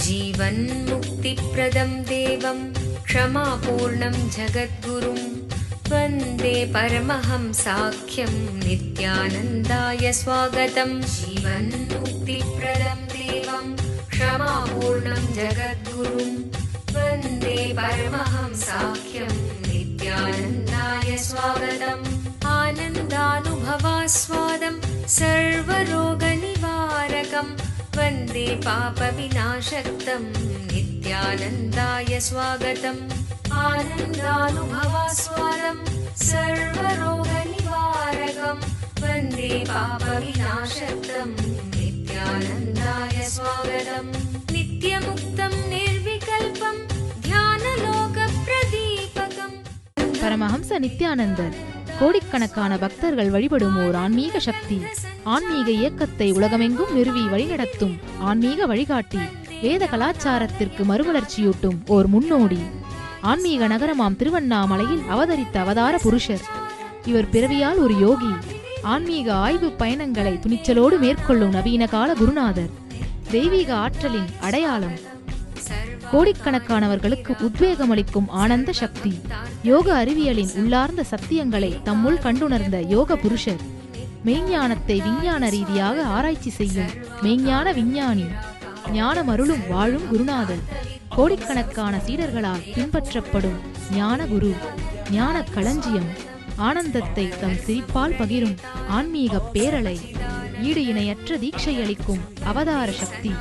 जीवन्मुक्तिप्रदं देवं क्षमापूर्णं जगद्गुरुं वन्दे परमहंसाख्यं नित्यानन्दाय स्वागतं। जीवन्मुक्तिप्रदं देवं क्षमापूर्णं जगद्गुरुं वन्दे परमहंसाख्यं नित्यानन्दाय स्वागतम्। आनन्दानुभवास्वादं सर्वरोगनिवारकं वन्दे पापविनाशक्तं नित्यानन्दाय स्वागतम्। आनन्दानुभवास्वादं सर्वरोगनिवारकं वन्दे पापविनाशक्तं नित्यानन्दाय स्वागतम्। नित्यमुक्तं निर्विकल्पं ध्यानलोकप्रदीपकम्। பரமஹம்ச நித்யானந்தர் கோடிக்கணக்கான பக்தர்கள் வழிபடும் ஓர் ஆன்மீக சக்தி. ஆன்மீக இயக்கத்தை உலகமெங்கும் நிறுவி வழிநடத்தும் ஆன்மீக வழிகாட்டி. வேத கலாச்சாரத்திற்கு மறுமலர்ச்சியூட்டும் ஓர் முன்னோடி. ஆன்மீக நகரமாம் திருவண்ணாமலையில் அவதரித்த அவதார புருஷர். இவர் பிறவியால் ஒரு யோகி. ஆன்மீக ஆய்வு பயணங்களை துணிச்சலோடு மேற்கொள்ளும் நவீன கால குருநாதர். தெய்வீக ஆற்றலின் அடையாளம். கோடிக்கணக்கானவர்களுக்கு உத்வேகம் அளிக்கும் ஆனந்த சக்தி. யோக அறிவியலின் உள்ளார்ந்த சத்தியங்களை தம்முள் கண்டுணர்ந்த யோக புருஷர். மெய்ஞானத்தை விஞ்ஞான ரீதியாக ஆராய்ச்சி செய்யும் மெய்ஞான விஞ்ஞானி. ஞானமருளும் வாழும் குருநாதர். கோடிக்கணக்கான சீடர்களால் பின்பற்றப்படும் ஞான குரு. ஞான களஞ்சியம். ஆனந்தத்தை தம் சிரிப்பால் பகிரும் ஆன்மீக பேரலை. ஈடு இணையற்ற தீட்சை அளிக்கும் அவதார சக்தி.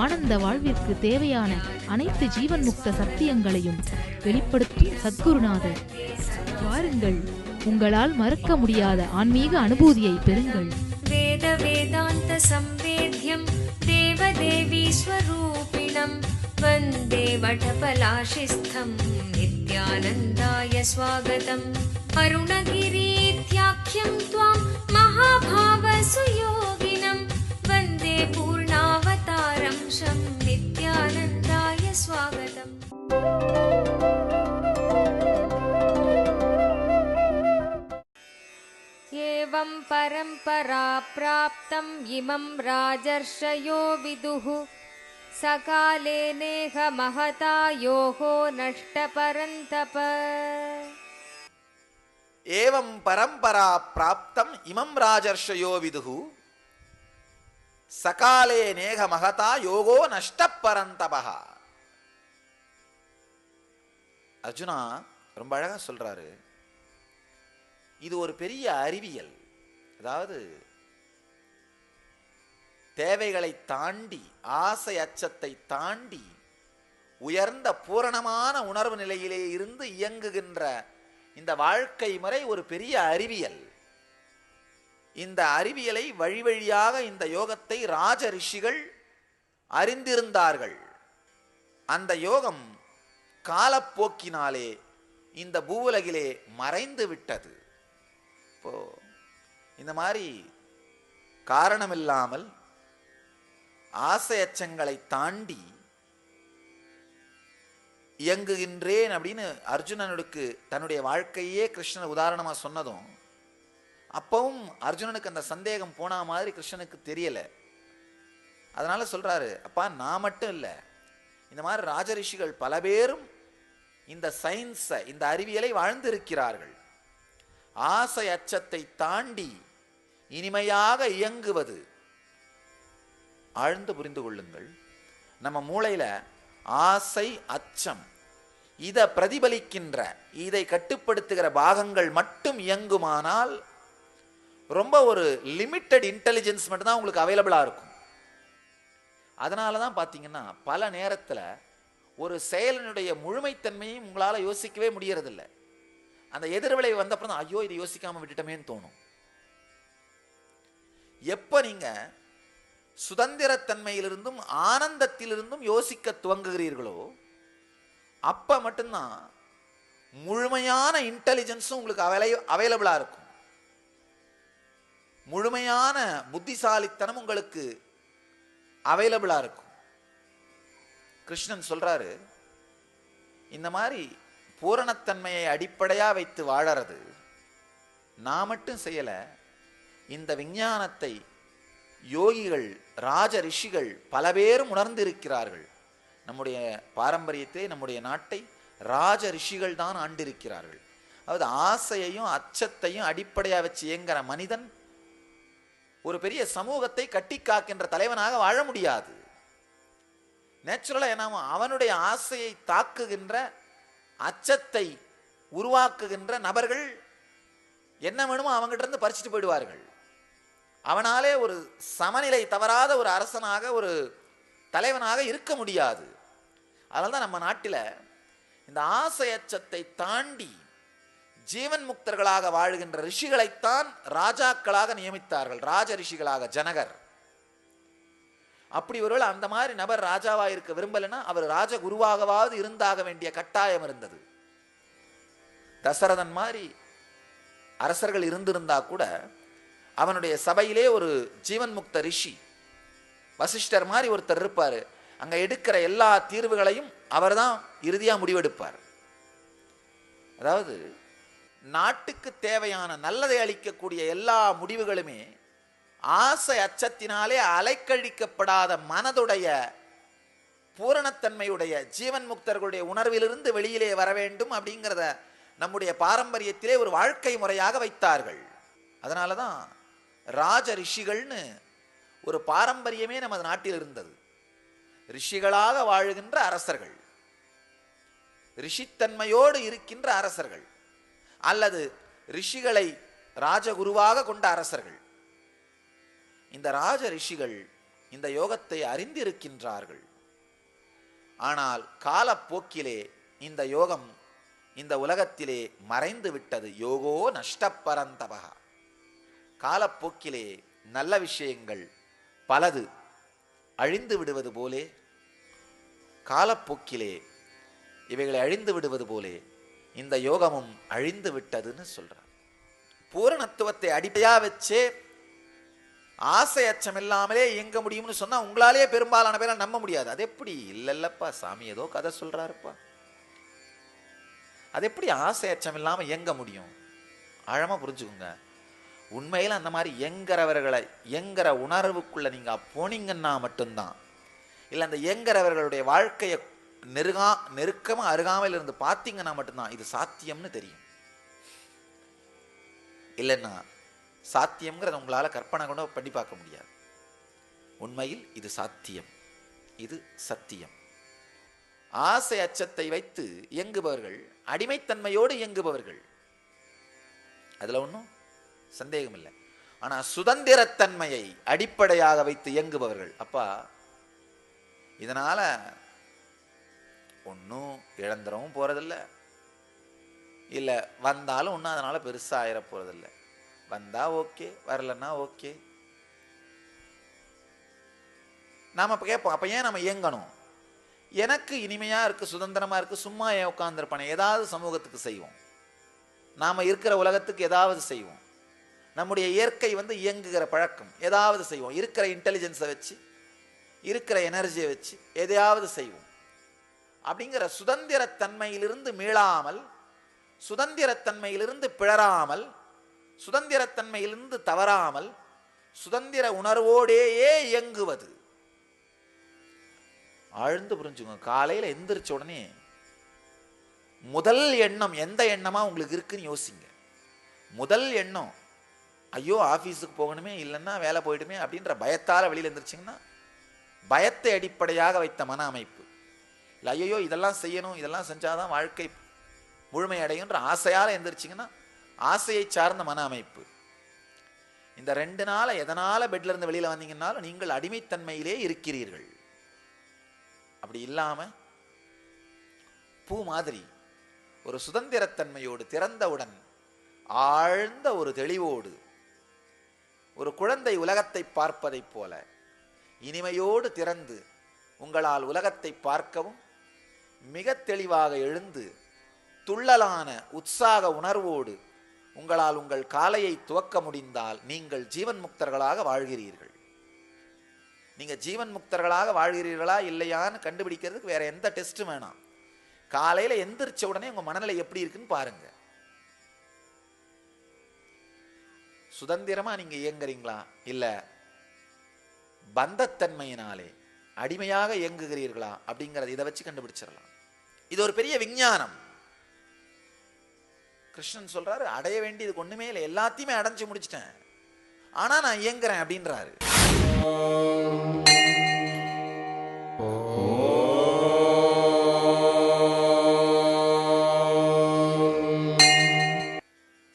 ஆனந்த வாழ்விற்கு தேவையான அனைத்து ஜீவன் முக்த சத்தியங்களையும் வெளிப்படுத்தும் சத்குருநாதர். வாருங்கள், உங்களால் மறக்க முடியாத ஆன்மீக அனுபூதியை பெறுங்கள். வேத வேதாந்த சம்வேத்யம் தேவதேவி ஸ்வரூபிணம் வந்தே வடபலாஷிஸ்தம் நித்யானந்தாய ஸ்வாகதம். அருணகிரீத்யாக்யம் த்வாம் மகாபாவ சுயோகினம் வந்தே பூர்ணாவதாரம் ஷம் நித்யானந்தாய ஸ்வாகதம். एवं परम्परा प्राप्तम् इमं राजर्षयो विदुः सकाले नेह महता योगो नष्टपरन्तप. एवं परम्परा प्राप्तम् इमं राजर्षयो विदुः सकाले नेह महता योगो नष्टपरन्तपः. அர்ஜுனா ரொம்ப அழகா சொல்றாரு. இது ஒரு பெரிய அறிவியல். அதாவது தேவைகளை தாண்டி, ஆசை அச்சத்தை தாண்டி உயர்ந்த பூரணமான உணர்வு நிலையிலே இருந்து இயங்குகின்ற இந்த வாழ்க்கை முறை ஒரு பெரிய அறிவியல். இந்த அறிவியலை வழி வழியாக இந்த யோகத்தை ராஜ ரிஷிகள் அறிந்திருந்தார்கள். அந்த யோகம் காலப்போக்கினாலே இந்த பூவுலகிலே மறைந்து விட்டது. இப்போ இந்த மாதிரி காரணமில்லாமல் ஆசை அச்சங்களை தாண்டி இயங்குகின்றேன் அப்படின்னு அர்ஜுனனுக்கு தன்னுடைய வாழ்க்கையே கிருஷ்ணன் உதாரணமாக சொன்னதும் அப்பவும் அர்ஜுனனுக்கு அந்த சந்தேகம் போன மாதிரி கிருஷ்ணனுக்கு தெரியல. அதனால சொல்றாரு, அப்பா நான் மட்டும் இல்லை, இந்த மாதிரி ராஜரிஷிகள் பல பேரும் இந்த சயின்ஸை, இந்த அறிவியலை வாழ்ந்திருக்கிறார்கள். ஆசை அச்சத்தை தாண்டி இனிமையாக இயங்குவது. ஆழ்ந்து புரிந்து கொள்ளுங்கள், நம்ம மூளையில ஆசை அச்சம் இதை பிரதிபலிக்கின்ற, இதை கட்டுப்படுத்துகிற பாகங்கள் மட்டும் இயங்குமானால் ரொம்ப ஒரு லிமிட்டட் இன்டெலிஜென்ஸ் மட்டும்தான் உங்களுக்கு அவைலபிளாக இருக்கும். அதனால தான் பார்த்தீங்கன்னா பல நேரத்தில் ஒரு செயலினுடைய முழுமைத்தன்மையும் உங்களால் யோசிக்கவே முடியறதில்லை. அந்த எதிர்விளைவு வந்த அப்புறம் தான் ஐயோ இதை யோசிக்காமல் விட்டுட்டமேன்னு தோணும். எப்போ நீங்கள் சுதந்திரத்தன்மையிலிருந்தும் ஆனந்தத்திலிருந்தும் யோசிக்க துவங்குகிறீர்களோ அப்போ மட்டும்தான் முழுமையான இன்டெலிஜென்ஸும் உங்களுக்கு அவைலபிளாக இருக்கும். முழுமையான புத்திசாலித்தனம் உங்களுக்கு அவைலபிளாக இருக்கும். கிருஷ்ணன் சொல்றாரு, இந்த மாதிரி பூரணத்தன்மையை அடிப்படையா வைத்து வாழறது நான் மட்டும் செய்யல. இந்த விஞ்ஞானத்தை யோகிகள், ராஜ ரிஷிகள் பல பேரும் உணர்ந்திருக்கிறார்கள். நம்முடைய பாரம்பரியத்தை, நம்முடைய நாட்டை ராஜ ரிஷிகள் தான் ஆண்டிருக்கிறார்கள். அதாவது ஆசையையும் அச்சத்தையும் அடிப்படையா வச்சு இயங்குற மனிதன் ஒரு பெரிய சமூகத்தை கட்டி காக்கின்ற தலைவனாக வாழ முடியாது. நேச்சுரலா என்ன, அவனுடைய ஆசையை தாக்குகின்ற, அச்சத்தை உருவாக்குகின்ற நபர்கள் என்ன வேணுமோ அவங்ககிட்ட இருந்து பறிச்சுட்டு போயிடுவார்கள். அவனாலே ஒரு சமநிலை தவறாத ஒரு அரசனாக, ஒரு தலைவனாக இருக்க முடியாது. அதனால்தான் நம்ம நாட்டில் இந்த ஆசை அச்சத்தை தாண்டி ஜீவன் முக்தர்களாக வாழுகின்ற ரிஷிகளைத்தான் ராஜாக்களாக நியமித்தார்கள். ராஜ ரிஷிகளாக ஜனகர். அப்படி ஒருவேளை அந்த மாதிரி நபர் ராஜாவா இருக்க விரும்பலைன்னா அவர் ராஜகுருவாகவாவது இருந்தாக வேண்டிய கட்டாயம் இருந்தது. தசரதன் மாதிரி அரசர்கள் இருந்திருந்தா கூட அவனுடைய சபையிலே ஒரு ஜீவன் முக்த ரிஷி வசிஷ்டர் மாதிரி ஒருத்தர் இருப்பார். அங்க எடுக்கிற எல்லா தீர்வுகளையும் அவர் தான் இறுதியா முடிவெடுப்பார். அதாவது நாட்டுக்கு தேவையான நல்லதை அளிக்கக்கூடிய எல்லா முடிவுகளுமே ஆசை அச்சத்தினாலே அலைக்கழிக்கப்படாத மனதுடைய பூரணத்தன்மையுடைய ஜீவன் முக்தர்களுடைய உணர்விலிருந்து வெளியிலே வர வேண்டும் அப்படிங்கிறத நம்முடைய பாரம்பரியத்திலே ஒரு வாழ்க்கை முறையாக வைத்தார்கள். அதனாலதான் ராஜ ரிஷிகள்னு ஒரு பாரம்பரியமே நமது நாட்டில் இருந்தது. ரிஷிகளாக வாழுகின்ற அரசர்கள், ரிஷித்தன்மையோடு இருக்கின்ற அரசர்கள், அல்லது ரிஷிகளை ராஜகுருவாக கொண்ட அரசர்கள். இந்த ராஜ ரிஷிகள் இந்த யோகத்தை அறிந்திருக்கின்றார்கள். ஆனால் காலப்போக்கிலே இந்த யோகம் இந்த உலகத்திலே மறைந்து விட்டது. யோகோ நஷ்டப்பரந்தபகா. காலப்போக்கிலே நல்ல விஷயங்கள் பலது அழிந்து விடுவது போலே, காலப்போக்கிலே இவைகளை அழிந்து விடுவது போலே இந்த யோகமும் அழிந்து விட்டதுன்னு சொல்றார். பூரணத்துவத்தை அடிப்படையா வச்சே ஆசை அச்சம் இல்லாமலே இயங்க முடியும்னு சொன்னா உங்களாலே பெரும்பாலான பேரை நம்ப முடியாது. அது எப்படி? இல்லல்லப்பா, சாமி ஏதோ கதை சொல்றாருப்பா, அது எப்படி ஆசை அச்சம் இல்லாம இயங்க முடியும்? ஆழமா புரிஞ்சுக்குங்க. உண்மையில் அந்த மாதிரி இயங்குறவர்களை, இயங்குற உணர்வுக்குள்ள நீங்க போனீங்கன்னா மட்டும்தான், இல்லை அந்த இயங்குறவர்களுடைய வாழ்க்கையை நெருக்கமா அருகாமையில் இருந்து பார்த்தீங்கன்னா மட்டும்தான் இது சாத்தியம்னு தெரியும். இல்லைன்னா சாத்தியம்ங்கிறத உங்களால கற்பனை கூட பண்ணி பார்க்க முடியாது. உண்மையில் இது சாத்தியம், இது சத்தியம். ஆசை அச்சத்தை வைத்து இயங்குபவர்கள் அடிமைத்தன்மையோடு இயங்குபவர்கள், அதுல ஒன்றும் சந்தேகம் இல்லை. ஆனா சுதந்திரத்தன்மையை அடிப்படையாக வைத்து இயங்குபவர்கள், அப்பா இதனால ஒன்றும் இழந்துடவும் போறதில்லை, இல்லை வந்தாலும் ஒன்றும் அதனால பெருசா ஆயிர போறதில்லை. வந்தா ஓகே, வரலன்னா ஓகே. நாம கேட்போம், அப்ப ஏன் நம்ம இயங்கணும்? எனக்கு இனிமையா இருக்கு, சுதந்திரமா இருக்கு, சும்மா ஏன் உட்கார்ந்துருப்பானே, ஏதாவது சமூகத்துக்கு செய்வோம், நாம இருக்கிற உலகத்துக்கு ஏதாவது செய்வோம். நம்முடைய இயற்கை இயங்குகிற பழக்கம், ஏதாவது செய்வோம். இருக்கிற இன்டெலிஜென்ஸை வச்சு, இருக்கிற எனர்ஜியை வச்சு எதையாவது செய்வோம். அப்படிங்கிற சுதந்திரத்தன்மையிலிருந்து மீளாமல், சுதந்திரத்தன்மையிலிருந்து பிழறாமல், சுதந்திரத்தன்மையிலிருந்து தவறாமல், சுதந்திர உணர்வோடேயே இயங்குவது. ஆழ்ந்து புரிஞ்சுங்க. காலையில் எந்திரிச்ச உடனே முதல் எண்ணம் எந்த எண்ணமா உங்களுக்கு இருக்குன்னு யோசிங்க. முதல் எண்ணம் ஐயோ ஆஃபீஸுக்கு போகணுமே, இல்லைன்னா வேலை போயிடுமே அப்படின்ற பயத்தால் வெளியில் எந்திரிச்சிங்கன்னா பயத்தை அடிப்படையாக வைத்த மன அமைப்பு. இல்லை ஐயோ இதெல்லாம் செய்யணும், இதெல்லாம் செஞ்சாதான் வாழ்க்கை முழுமை அடையுன்ற ஆசையால் எந்திரிச்சிங்கன்னா ஆசையை சார்ந்த மன அமைப்பு. இந்த 2 நாள எதனால பெட்ல இருந்து வெளியில் வந்தீங்கன்னாலும் நீங்கள் அடிமைத்தன்மையிலே இருக்கிறீர்கள். அப்படி இல்லாம பூ மாதிரி ஒரு சுதந்திரத்தன்மையோடு திறந்தவுடன் ஆழ்ந்த ஒரு தெளிவோடு ஒரு குழந்தை உலகத்தை பார்ப்பதை போல இனிமையோடு திறந்து உங்களால் உலகத்தை பார்க்கவும், மிக தெளிவாக எழுந்து துள்ளலான உற்சாக உணர்வோடு உங்களால் உங்கள் காலையை துவக்க முடிந்தால் நீங்கள் ஜீவன் முக்தர்களாக வாழ்கிறீர்கள். நீங்க ஜீவன் முக்தர்களாக வாழ்கிறீர்களா இல்லையான்னு கண்டுபிடிக்கிறதுக்கு வேற எந்த டெஸ்ட்டும் வேணாம். காலையில எந்திரிச்ச உடனே உங்க மனநிலை எப்படி இருக்குன்னு பாருங்க. சுதந்திரமா நீங்க இயங்குறீங்களா, இல்ல பந்தத்தன்மையினாலே அடிமையாக இயங்குகிறீர்களா அப்படிங்கறத இதை வச்சு கண்டுபிடிச்சிடலாம். இது ஒரு பெரிய விஞ்ஞானம். கிருஷ்ணன் சொல்றாரு, அடைய வேண்டியதுக்கு ஒண்ணுமே இல்லை, எல்லாத்தையுமே அடைஞ்சு முடிச்சிட்டேன், ஆனா நான் இயங்குறேன் அப்படின்றாரு.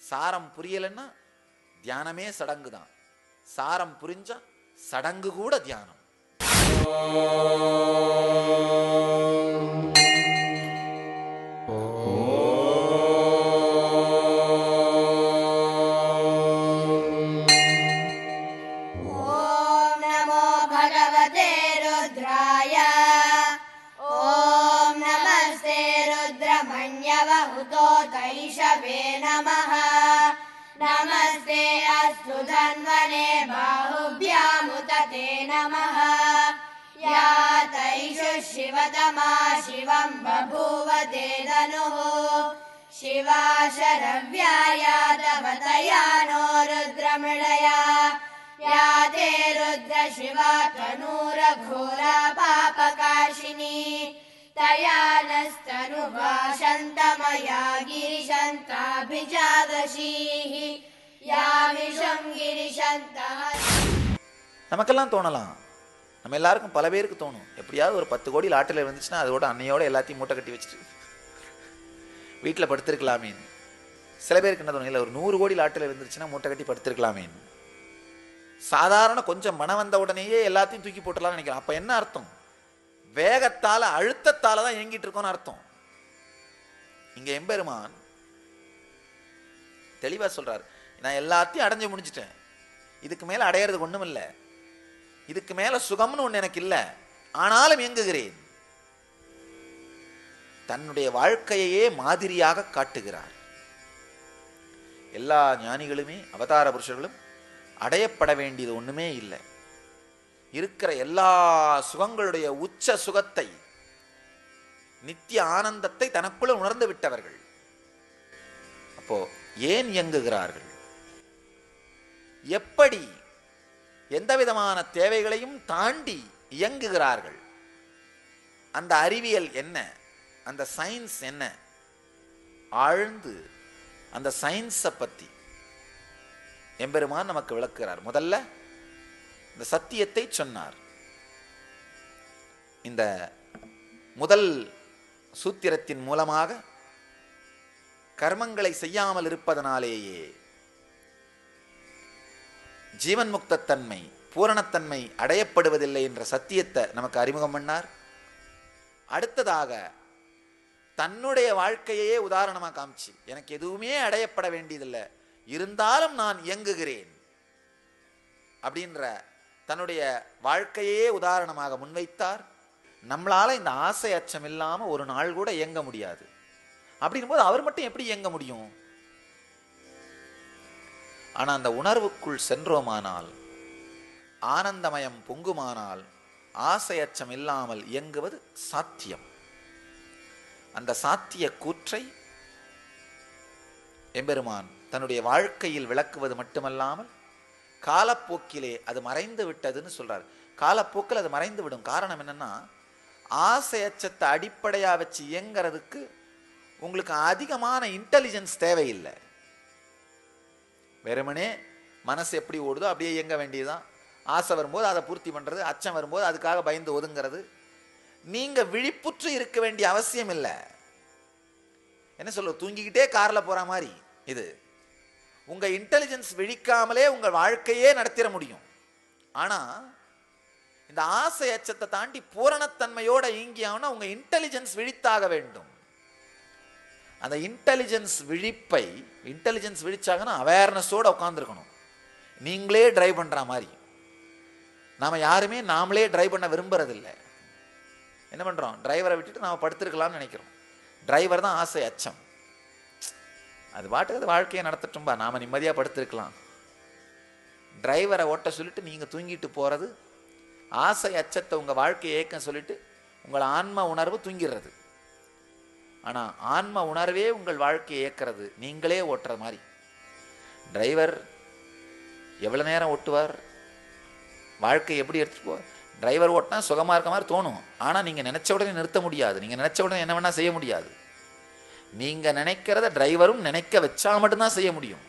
சாரம் புரியலன்னா தியானமே சடங்கு தான். சாரம் புரிஞ்சா சடங்கு கூட தியானம். नमस्ते अस्तु धन्वने बाहुभ्यामुतते नमः। या तैषु शिवतमा शिवं बभूव ते धनुः। शिवा शरव्याया तव तया नो रुद्रमृडया। या ते रुद्र शिवा तनूरघोरा पापकाशिनी। तया नस्तनुभाषन्तमया गिरिशन्ताभिजादशीः। या विषं गिरिशन्तः. நமக்கெல்லாம் தோணலாம், நம்ம எல்லாருக்கும் பல பேருக்கு தோணும், எப்படியாவது ஒரு 10 கோடி லாட்டரியில் இருந்துச்சுன்னா அதோட அன்னையோட எல்லாத்தையும் மூட்டை கட்டி வச்சுட்டு வீட்டில் படுத்திருக்கலாமேன்னு. சில பேருக்கு என்ன தோணும், இல்லை ஒரு 100 கோடி லாட்டரியில் இருந்துச்சுன்னா மூட்டை கட்டி படுத்திருக்கலாமேன்னு. சாதாரண கொஞ்சம் மனம் வந்த உடனேயே எல்லாத்தையும் தூக்கி போட்டுடலாம்னு நினைக்கிறோம். அப்போ என்ன அர்த்தம்? வேகத்தால அழுத்தத்தால தான் இயங்கிட்டு இருக்கோம்னு அர்த்தம். இங்க எம்பெருமான் தெளிவா சொல்றாரு, நான் எல்லாத்தையும் அடைஞ்சு முடிச்சிட்டேன், இதுக்கு மேல அடையிறதுக்கு ஒண்ணும் இல்லை, இதுக்கு மேல சுகம்னு ஒண்ணு எனக்கு இல்லை, ஆனாலும் இயங்குகிறேன். தன்னுடைய வாழ்க்கையே மாதிரியாக காட்டுகிறார். எல்லா ஞானிகளுமே அவதார புருஷர்களும் அடையப்பட வேண்டியது ஒண்ணுமே இல்லை. இருக்கிற எல்லா சுகங்களுடைய உச்ச சுகத்தை, நித்திய ஆனந்தத்தை தனக்குள்ள உணர்ந்து விட்டவர்கள். அப்போ ஏன் இயங்குகிறார்கள்? எப்படி எந்த விதமான தேவைகளையும் தாண்டி இயங்குகிறார்கள்? அந்த அறிவியல் என்ன, அந்த சயின்ஸ் என்ன? ஆழ்ந்து அந்த சயின்ஸை பத்தி எம்பெருமான் நமக்கு விளக்குகிறார். முதல்ல இந்த சத்தியத்தை சொன்னார். இந்த முதல் சூத்திரத்தின் மூலமாக கர்மங்களை செய்யாமல் இருப்பதனாலேயே ஜீவன் முக்தத்தன்மை, பூரணத்தன்மை அடையப்படுவதில்லை என்ற சத்தியத்தை நமக்கு அறிமுகம் பண்ணார். அடுத்ததாக தன்னுடைய வாழ்க்கையே உதாரணமாக காமிச்சு, எனக்கு எதுவுமே அடையப்பட வேண்டியதில்லை, இருந்தாலும் நான் இயங்குகிறேன் அப்படின்ற தன்னுடைய வாழ்க்கையே உதாரணமாக முன்வைத்தார். நம்மளால இந்த ஆசை அச்சம் இல்லாம ஒரு நாள் கூட இயங்க முடியாது. அப்படின் போது அவர் மட்டும் எப்படி இயங்க முடியும்? ஆனா அந்த உணர்வுக்குள் சென்றோமானால், ஆனந்தமயம் பொங்குமானால், ஆசை அச்சம் இல்லாமல் இயங்குவது சாத்தியம். அந்த சாத்திய கூற்றை எம்பெருமான் தன்னுடைய வாழ்க்கையில் விளக்குவது மட்டுமல்லாமல் காலப்போக்கிலே அது மறைந்து விட்டதுன்னு சொல்றார். காலப்போக்கில் அது மறைந்து விடும். காரணம் என்னன்னா, ஆசை அச்சத்தை அடிப்படையா வச்சு இயங்கிறதுக்கு உங்களுக்கு அதிகமான இன்டெலிஜென்ஸ் தேவையில்லை. வெறுமனே மனசு எப்படி ஓடுதோ அப்படியே இயங்க வேண்டியதுதான். ஆசை வரும்போது அதை பூர்த்தி பண்றது, அச்சம் வரும்போது அதுக்காக பயந்து ஒதுங்கிறது. நீங்க விழிப்புற்று இருக்க வேண்டிய அவசியம் இல்லை. என்ன சொல்ல, தூங்கிக்கிட்டே கார்ல போற மாதிரி இது. உங்க இன்டெலிஜென்ஸ் விழிக்காமலே உங்க வாழ்க்கையே நடத்திட முடியும். ஆனா இந்த ஆசை அச்சத்தை தாண்டி பூரணத்தன்மையோட இயங்கியானா உங்க இன்டெலிஜென்ஸ் விழித்தாக வேண்டும். அந்த இன்டெலிஜென்ஸ் விழிப்பை, இன்டெலிஜென்ஸ் விழிச்சாங்கன்னா அவேர்னஸோட உட்காந்துருக்கணும். நீங்களே டிரைவ் பண்ற மாதிரி. நாம யாருமே நாமளே டிரைவ் பண்ண விரும்புறதில்லை. என்ன பண்றோம், டிரைவரை விட்டுட்டு நாம படுத்திருக்கலாம்னு நினைக்கிறோம். டிரைவர் தான் ஆசை அச்சம். அது பாட்டுக்கு அது வாழ்க்கையை நடத்தட்டும்பா, நாம நிம்மதியா படுத்திருக்கலாம். டிரைவரை ஓட்ட சொல்லிட்டு நீங்க தூங்கிட்டு போறது ஆசை அச்சத்தை உங்க வாழ்க்கையை ஏக்கம் சொல்லிட்டு உங்களை ஆன்ம உணர்வு தூங்கிடுறது. ஆனால் ஆன்ம உணர்வே உங்கள் வாழ்க்கையை இயக்கிறது, நீங்களே ஓட்டுற மாதிரி. டிரைவர் எவ்வளோ நேரம் ஓட்டுவார், வாழ்க்கை எப்படி எடுத்துட்டு போவார்? டிரைவர் ஓட்டினா சுகமாக இருக்க மாதிரி தோணும், ஆனால் நீங்கள் நினச்ச உடனே நிறுத்த முடியாது, நீங்கள் நினச்ச உடனே என்ன வேணால் செய்ய முடியாது. நீங்கள் நினைக்கிறத டிரைவரும் நினைக்க வச்சா மட்டும்தான் செய்ய முடியும்.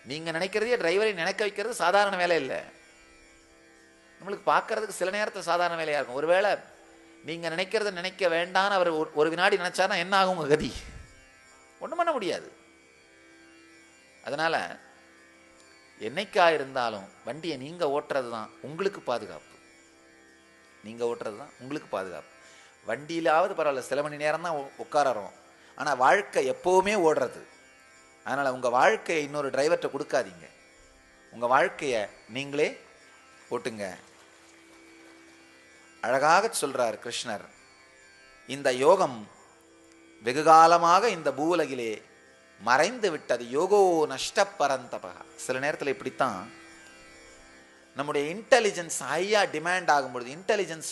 நீங்கள் நினைக்கிறதையே டிரைவரை நினைக்க வைக்கிறது சாதாரண வேலை இல்லை. நம்மளுக்கு பார்க்கறதுக்கு சில நேரத்தில் சாதாரண வேலையாக இருக்கும். ஒருவேளை நீங்கள் நினைக்கிறத நினைக்க வேண்டான்னு அவர் ஒரு வினாடி நினைச்சாருன்னா என்ன ஆகும் உங்கள் கதி? ஒன்றும் பண்ண முடியாது. அதனால் என்னைக்கா இருந்தாலும் வண்டியை நீங்கள் ஓட்டுறது தான் உங்களுக்கு பாதுகாப்பு. நீங்கள் ஓட்டுறது தான் உங்களுக்கு பாதுகாப்பு. வண்டியிலாவது பரவாயில்ல, சில மணி நேரம் தான் உட்காரோம், ஆனால் வாழ்க்கை எப்போவுமே ஓடுறது. அதனால் உங்கள் வாழ்க்கையை இன்னொரு டிரைவர்கிட்ட கொடுக்காதீங்க, உங்கள் வாழ்க்கையை நீங்களே ஓட்டுங்க. அழகாக சொல்றார் கிருஷ்ணர், இந்த யோகம் வெகுகாலமாக இந்த பூவுலகிலே மறைந்து விட்டது. யோகோ நஷ்டப்பரந்தபக. சில நேரத்தில் இப்படித்தான் நம்முடைய இன்டெலிஜென்ஸ் ஹையா டிமாண்ட் ஆகும்பொழுது, இன்டெலிஜென்ஸ்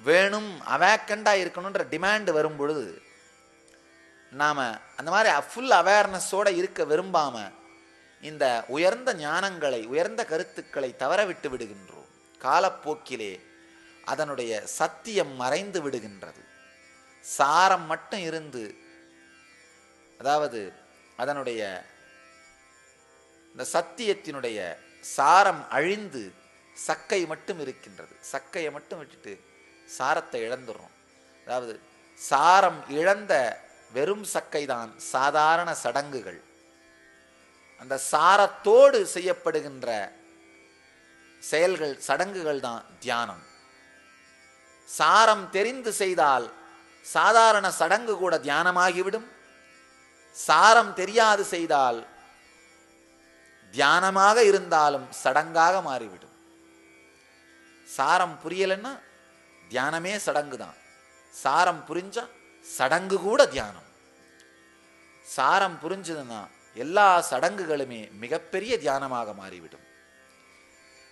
வேணும், அவேக்கண்டா இருக்கணுன்ற டிமாண்ட் வரும் பொழுது நாம அந்த மாதிரி ஃபுல் அவேர்னஸோட இருக்க விரும்பாம இந்த உயர்ந்த ஞானங்களை, உயர்ந்த கருத்துக்களை தவற விட்டு விடுகின்றோம். காலப்போக்கிலே அதனுடைய சத்தியம் மறைந்து விடுகின்றது. சாரம் மட்டும் இருந்து, அதாவது அதனுடைய இந்த சத்தியத்தினுடைய சாரம் அழிந்து சக்கை மட்டும் இருக்கின்றது. சக்கையை மட்டும் விட்டுட்டு சாரத்தை இழந்துடுறோம். அதாவது சாரம் இழந்த வெறும் சக்கை தான் சாதாரண சடங்குகள். அந்த சாரத்தோடு செய்யப்படுகின்ற செயல்கள், சடங்குகள் தான் தியானம். சாரம் தெரிந்து செய்தால் சாதாரண சடங்கு கூட தியானமாகிவிடும். சாரம் தெரியாது செய்தால் தியானமாக இருந்தாலும் சடங்காக மாறிவிடும். சாரம் புரியலைன்னா தியானமே சடங்கு தான். சாரம் புரிஞ்சா சடங்கு கூட தியானம். சாரம் புரிஞ்சதுன்னா எல்லா சடங்குகளுமே மிகப்பெரிய தியானமாக மாறிவிடும்.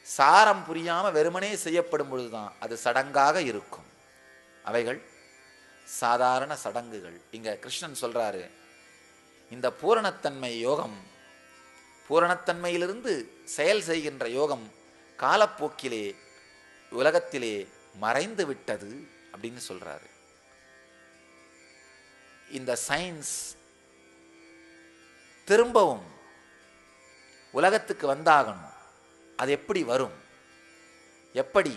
சாரம் புரியாம வெறுமனே செய்யப்படும் பொழுதுதான் அது சடங்காக இருக்கும். அவைகள் சாதாரண சடங்குகள். இங்க கிருஷ்ணன் சொல்றாரு, இந்த பூரணத்தன்மை யோகம், பூரணத்தன்மையிலிருந்து செயல் செய்கின்ற யோகம் காலப்போக்கிலே உலகத்திலே மறைந்து விட்டது அப்படின்னு சொல்றாரு. இந்த சயின்ஸ் திரும்பவும் உலகத்துக்கு வந்தாகணும். அது எப்படி வரும்? எப்படி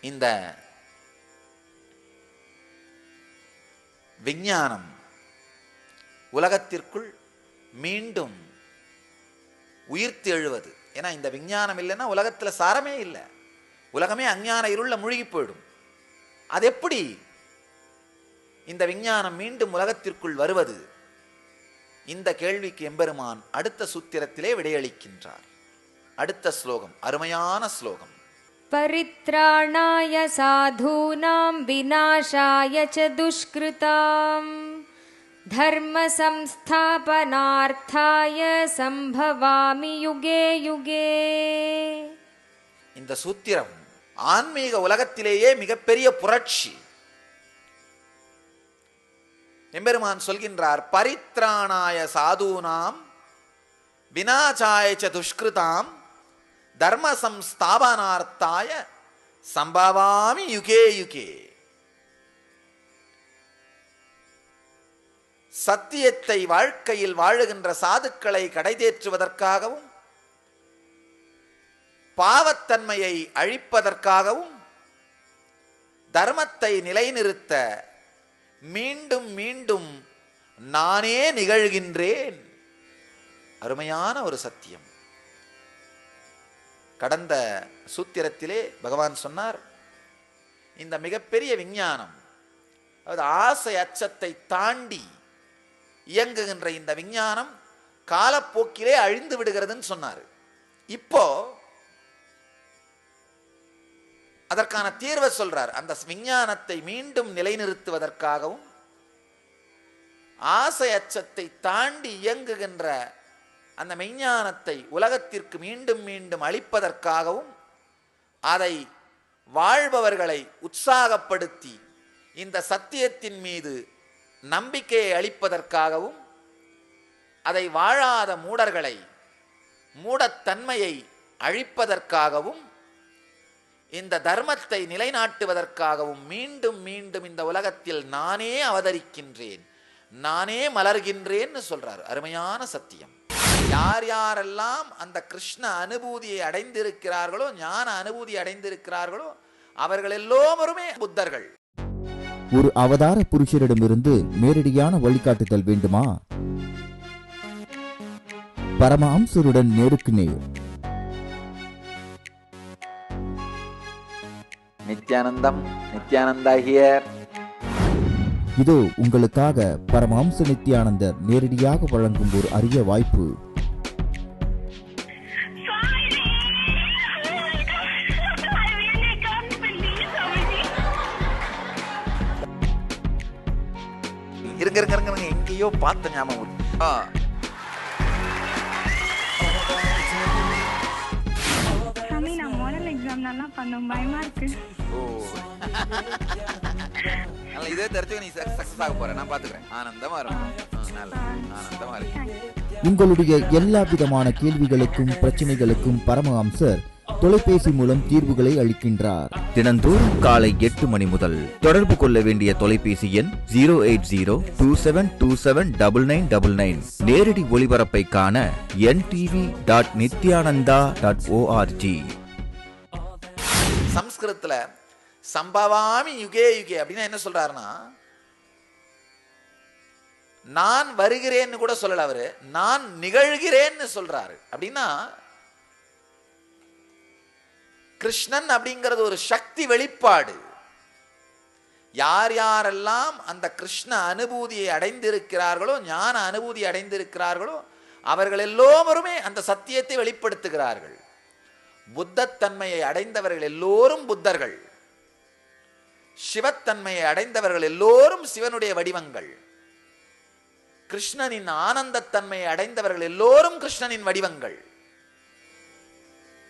இந்த விஞ்ஞானம் உலகத்திற்குள் மீண்டும் உயிர்த்து எழுவது? ஏன்னா இந்த விஞ்ஞானம் இல்லைன்னா உலகத்தில் சாரமே இல்லை, உலகமே அஞ்ஞான இருள மூழ்கி போயிடும். அது எப்படி இந்த விஞ்ஞானம் மீண்டும் உலகத்திற்குள் வருவது? இந்த கேள்விக்கு எம்பெருமான் அடுத்த சூத்திரத்திலே விடையளிக்கின்றார். அடுத்த ஸ்லோகம் அருமையான ஸ்லோகம். பரித்ராணாய சாதூனாம் விநாசாய ச துஷ்கிருதாம் தர்ம சம்ஸ்தாபனார்த்தாய சம்பவாமி யுகே யுகே. இந்த சூத்திரம் ஆன்மீக உலகத்திலேயே மிகப்பெரிய புரட்சி. எம்பெருமான் சொல்கின்றார், பரித்ராணாய சாதூனாம் விநாசாய ச துஷ்கிருதாம் தர்ம சம்ஸ்தாபனார்த்தாய சம்பவாமி யுகே யுகே. சத்தியத்தை வாழ்க்கையில் வாழுகின்ற சாதுக்களை கடைதேற்றுவதற்காகவும் பாவத்தன்மையை அழிப்பதற்காகவும் தர்மத்தை நிலைநிறுத்த மீண்டும் மீண்டும் நானே நிகழ்கின்றேன். அருமையான ஒரு சத்தியம். கடந்த சூத்திரத்திலே பகவான் சொன்னார், இந்த மிகப்பெரிய விஞ்ஞானம், அதாவது ஆசை அச்சத்தை தாண்டி இயங்குகின்ற இந்த விஞ்ஞானம் காலப்போக்கிலே அழிந்து விடுகிறதுன்னு சொன்னார். இப்போ அதற்கான தீர்வை சொல்றார். அந்த விஞ்ஞானத்தை மீண்டும் நிலைநிறுத்துவதற்காகவும் ஆசை அச்சத்தை தாண்டி இயங்குகின்ற அந்த விஞ்ஞானத்தை உலகத்திற்கு மீண்டும் மீண்டும் அளிப்பதற்காகவும் அதை வாழ்பவர்களை உற்சாகப்படுத்தி இந்த சத்தியத்தின் மீது நம்பிக்கையை அளிப்பதற்காகவும் அதை வாழாத மூடர்களை, மூடத்தன்மையை அழிப்பதற்காகவும், இந்த தர்மத்தை நிலைநாட்டுவதற்காகவும் மீண்டும் மீண்டும் இந்த உலகத்தில் நானே அவதரிக்கின்றேன், நானே மலர்கின்றேன்னு சொல்றார். அருமையான சத்தியம். யார் யாரெல்லாம் அந்த கிருஷ்ண அனுபூதியை அடைந்திருக்கிறார்களோ, ஞான அனுபூதி அடைந்திருக்கிறார்களோ, அவர்கள் எல்லோருமே புத்தர்கள். ஒரு அவதார புருஷரிடமிருந்து நேரடியான வழிகாட்டுதல் வேண்டுமா? பரமஹம்சருடன் நேருக்கு நேர். நித்யானந்தம், நித்யானந்தா ஹியர். இதோ உங்களுக்காக பரமஹம்ச நித்யானந்தர் நேரடியாக வழங்கும் ஒரு அரிய வாய்ப்பு. இருங்க இருங்க இருங்க, எங்கேயோ பார்த்த ஞாபகம். நான் மாடல் எக்ஸாம் நல்லா பண்ணோம், பயமா இருக்கு. இதே தெரிஞ்சு நீ சக்சஸ் ஆக போற, நான் பாத்துக்கிறேன். ஆனந்தமா இருக்கும், ஆனந்தமா இருக்கு. உங்களுடைய எல்லா விதமான கேள்விகளுக்கும் பிரச்சனைகளுக்கும் பரமஹம்சர் தொலைபேசி மூலம் தீர்வுகளை அளிக்கின்றார். தினந்தோறும் காலை 8 மணி முதல். தொடர்பு கொள்ள வேண்டிய தொலைபேசி எண் 08027279999. நேரடி ஒளிபரப்பை காண ntv.nithyananda.org. சம்ஸ்கிருதத்துல சம்பவாமி யுகே யுகே அப்படின்னா என்ன சொல்றாருன்னா, நான் வருகிறேன்னு கூட சொல்லல அவரு, நான் நிகழ்கிறேன்னு சொல்றாரு. அப்படின்னா கிருஷ்ணன் அப்படிங்கிறது ஒரு சக்தி வெளிப்பாடு. யார் யாரெல்லாம் அந்த கிருஷ்ண அனுபூதியை அடைந்திருக்கிறார்களோ, ஞான அனுபூதி அடைந்திருக்கிறார்களோ, அவர்கள் எல்லோருமே அந்த சத்தியத்தை வெளிப்படுத்துகிறார்கள். புத்தத்தன்மையை அடைந்தவர்கள் எல்லோரும் புத்தர்கள். சிவத்தன்மையை அடைந்தவர்கள் எல்லோரும் சிவனுடைய வடிவங்கள். கிருஷ்ணனின் ஆனந்தத்தன்மையை அடைந்தவர்கள் எல்லோரும் கிருஷ்ணனின் வடிவங்கள்.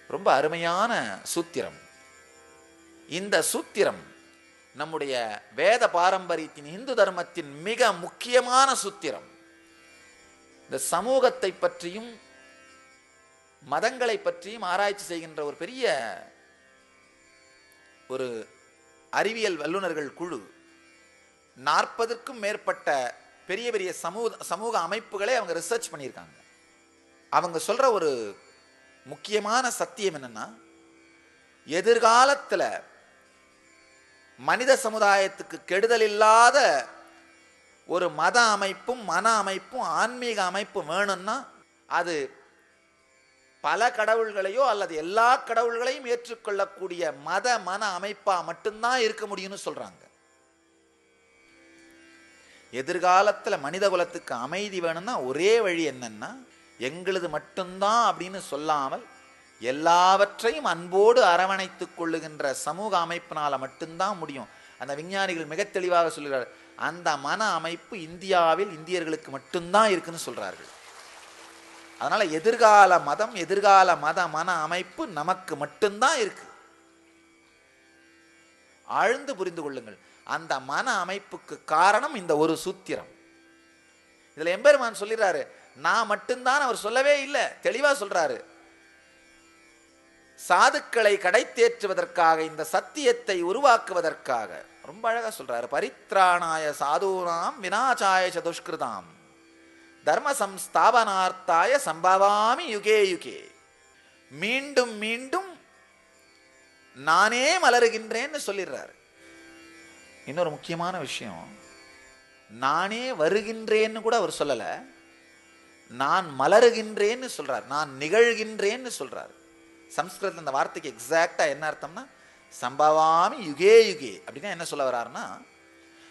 ரொம்ப அருமையான சூத்திரம். இந்த சூத்திரம் நம்முடைய வேத பாரம்பரியத்தின், இந்து தர்மத்தின் மிக முக்கியமான சூத்திரம். இந்த சமூகத்தை பற்றியும் மதங்களை பற்றியும் ஆராய்ச்சி செய்கின்ற ஒரு பெரிய ஒரு அறிவியல் வல்லுநர்கள் குழு 40க்கும் மேற்பட்ட பெரிய பெரிய சமூக அமைப்புகளை அவங்க ரிசர்ச் பண்ணியிருக்காங்க. அவங்க சொல்ற ஒரு முக்கியமான சத்தியம் என்னன்னா, எதிர்காலத்தில் மனித சமுதாயத்துக்கு கெடுதல் இல்லாத ஒரு மத அமைப்பும் மன அமைப்பும் ஆன்மீக அமைப்பும் வேணும்னா அது பல கடவுள்களையோ அல்லது எல்லா கடவுள்களையும் ஏற்றுக்கொள்ளக்கூடிய மத மன அமைப்பா மட்டும்தான் இருக்க முடியும்னு சொல்றாங்க. எதிர்காலத்தில் மனித குலத்துக்கு அமைதி வேணும்னா ஒரே வழி என்னன்னா, எங்களது மட்டும்தான் அப்படின்னு சொல்லாமல் எல்லாவற்றையும் அன்போடு அரவணைத்துக் கொள்ளுகின்ற சமூக அமைப்பினால மட்டும்தான் முடியும். அந்த விஞ்ஞானிகள் மிக தெளிவாக சொல்கிறார், அந்த மன அமைப்பு இந்தியாவில் இந்தியர்களுக்கு மட்டும்தான் இருக்குன்னு சொல்றார்கள். அதனால எதிர்கால மதம், எதிர்கால மன அமைப்பு நமக்கு மட்டும்தான் இருக்கு. ஆழ்ந்து புரிந்து கொள்ளுங்கள். அந்த மன அமைப்புக்கு காரணம் இந்த ஒரு சூத்திரம். இதுல எம்பெருமான் சொல்லிடுறாரு, நான் மட்டும்தான் அவர் சொல்லவே இல்லை, தெளிவா சொல்றாரு. சாதுக்களை கடை தேற்றுவதற்காக, இந்த சத்தியத்தை உருவாக்குவதற்காக ரொம்ப அழகா சொல்றாரு. பரித்ராணாய சாதூனாம் விநாசாய சதுஷ்கிருதாம் தர்ம சம்ஸ்தாபனார்த்தாய சம்பவாமி யுகே யுகே. மீண்டும் மீண்டும் நானே மலருகின்றேன்னு சொல்லிடுறாரு. இன்னொரு முக்கியமான விஷயம், நானே வருகின்றேன்னு கூட அவர் சொல்லல, நான் மலருகின்றேன்னு சொல்றார், நான் நிகழ்கின்றேன்னு சொல்றார். சம்ஸ்கிருதத்தில் இந்த வார்த்தைக்கு எக்ஸாக்டா என்ன அர்த்தம்னா, சம்பவாமி யுகே யுகே அப்படின்னா என்ன சொல்ல வர்றாருன்னா,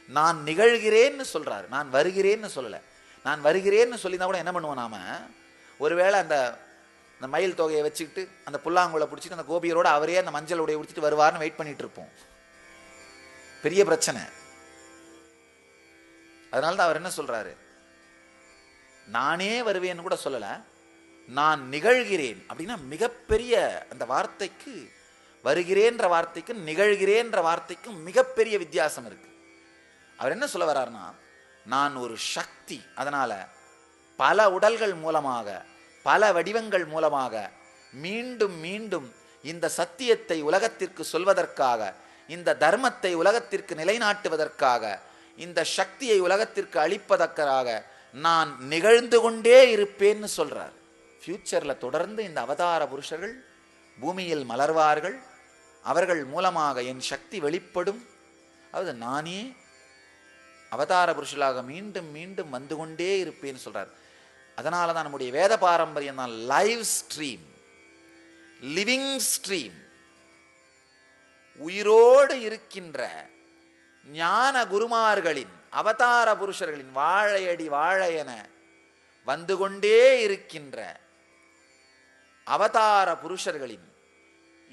நான் நிகழ்கிறேன்னு சொல்றாரு, நான் வருகிறேன்னு சொல்லல. நான் வருகிறேன்னு சொல்லினா கூட என்ன பண்ணுவோம் நாம, ஒருவேளை அந்த மயில் தொகையை வச்சுக்கிட்டு அந்த புல்லாங்குழலை பிடிச்சிட்டு அந்த கோபியரோட அவரே அந்த மஞ்சள் உடைய உடுத்திட்டு வருவார்னு வெயிட் பண்ணிட்டு இருப்போம். பெரிய பிரச்சனை. அதனால்தான் அவர் என்ன சொல்றாரு, நானே வருவேன்னு கூட சொல்லல, நான் நிகழ்கிறேன் அப்படின்னா மிகப்பெரிய, அந்த வார்த்தைக்கு வருகிறேன்ற வார்த்தைக்கும் நிகழ்கிறேன்ற வார்த்தைக்கும் மிகப்பெரிய வித்தியாசம் இருக்கு. அவர் என்ன சொல்ல வர்றாருன்னா, நான் ஒரு சக்தி, அதனால பல உடல்கள் மூலமாக பல வடிவங்கள் மூலமாக மீண்டும் மீண்டும் இந்த சத்தியத்தை உலகத்திற்கு சொல்வதற்காக, இந்த தர்மத்தை உலகத்திற்கு நிலைநாட்டுவதற்காக, இந்த சக்தியை உலகத்திற்கு அளிப்பதற்காக நான் நிகழ்ந்து கொண்டே இருப்பேன்னு சொல்றார். ஃபியூச்சர்ல தொடர்ந்து இந்த அவதார புருஷர்கள் பூமியில் மலர்வார்கள், அவர்கள் மூலமாக என் சக்தி வெளிப்படும். அதாவது நானே அவதார புருஷர்களாக மீண்டும் மீண்டும் வந்து கொண்டே இருப்பேன்னு சொல்றார். அதனால தான் நம்முடைய வேத பாரம்பரியம் தான் லைவ் ஸ்ட்ரீம், லிவிங் ஸ்ட்ரீம். உயிரோடு இருக்கின்ற ஞான குருமார்களின் அவதார புருஷர்களின் வாழையடி வாழையென வந்து கொண்டே இருக்கின்ற அவதார புருஷர்களின்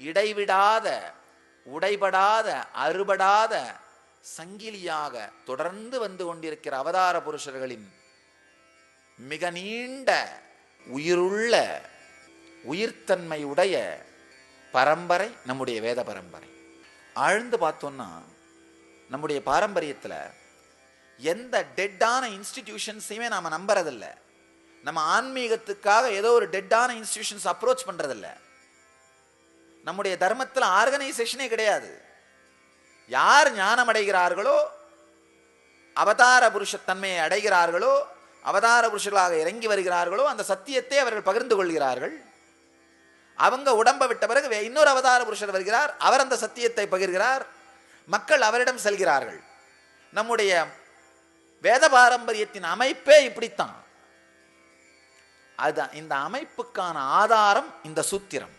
இடைவிடாத உடைபடாத அறுபடாத சங்கிலியாக தொடர்ந்து வந்து கொண்டிருக்கிற அவதார புருஷர்களின் மிக நீண்ட உயிருள்ள உயிர்த்தன்மை உடைய பரம்பரை நம்முடைய வேத பரம்பரை. ஆழ்ந்து பார்த்தோம்னா நம்முடைய பாரம்பரியத்தில் எந்த டெட்டான இன்ஸ்டிடியூஷன்ஸையுமே நாம் நம்புறதில்ல. நம்ம ஆன்மீகத்துக்காக ஏதோ ஒரு டெட்டான இன்ஸ்டிடியூஷன்ஸ் அப்ரோச் பண்றதில்ல. நம்முடைய தர்மத்தில் ஆர்கனைசேஷனே கிடையாது. யார் ஞானம் அடைகிறார்களோ, அவதார புருஷத்தன்மையை அடைகிறார்களோ, அவதார புருஷர்களாக இறங்கி வருகிறார்களோ, அந்த சத்தியத்தை அவர்கள் பகிர்ந்து கொள்கிறார்கள். அவங்க உடம்பை விட்ட பிறகு இன்னொரு அவதார புருஷர் வருகிறார், அவர் அந்த சத்தியத்தை பகிர்கிறார், மக்கள் அவரிடம் செல்கிறார்கள். நம்முடைய வேத பாரம்பரியத்தின் அமைப்பே இப்படித்தான். அதுதான் இந்த அமைப்புக்கான ஆதாரம் இந்த சூத்திரம்.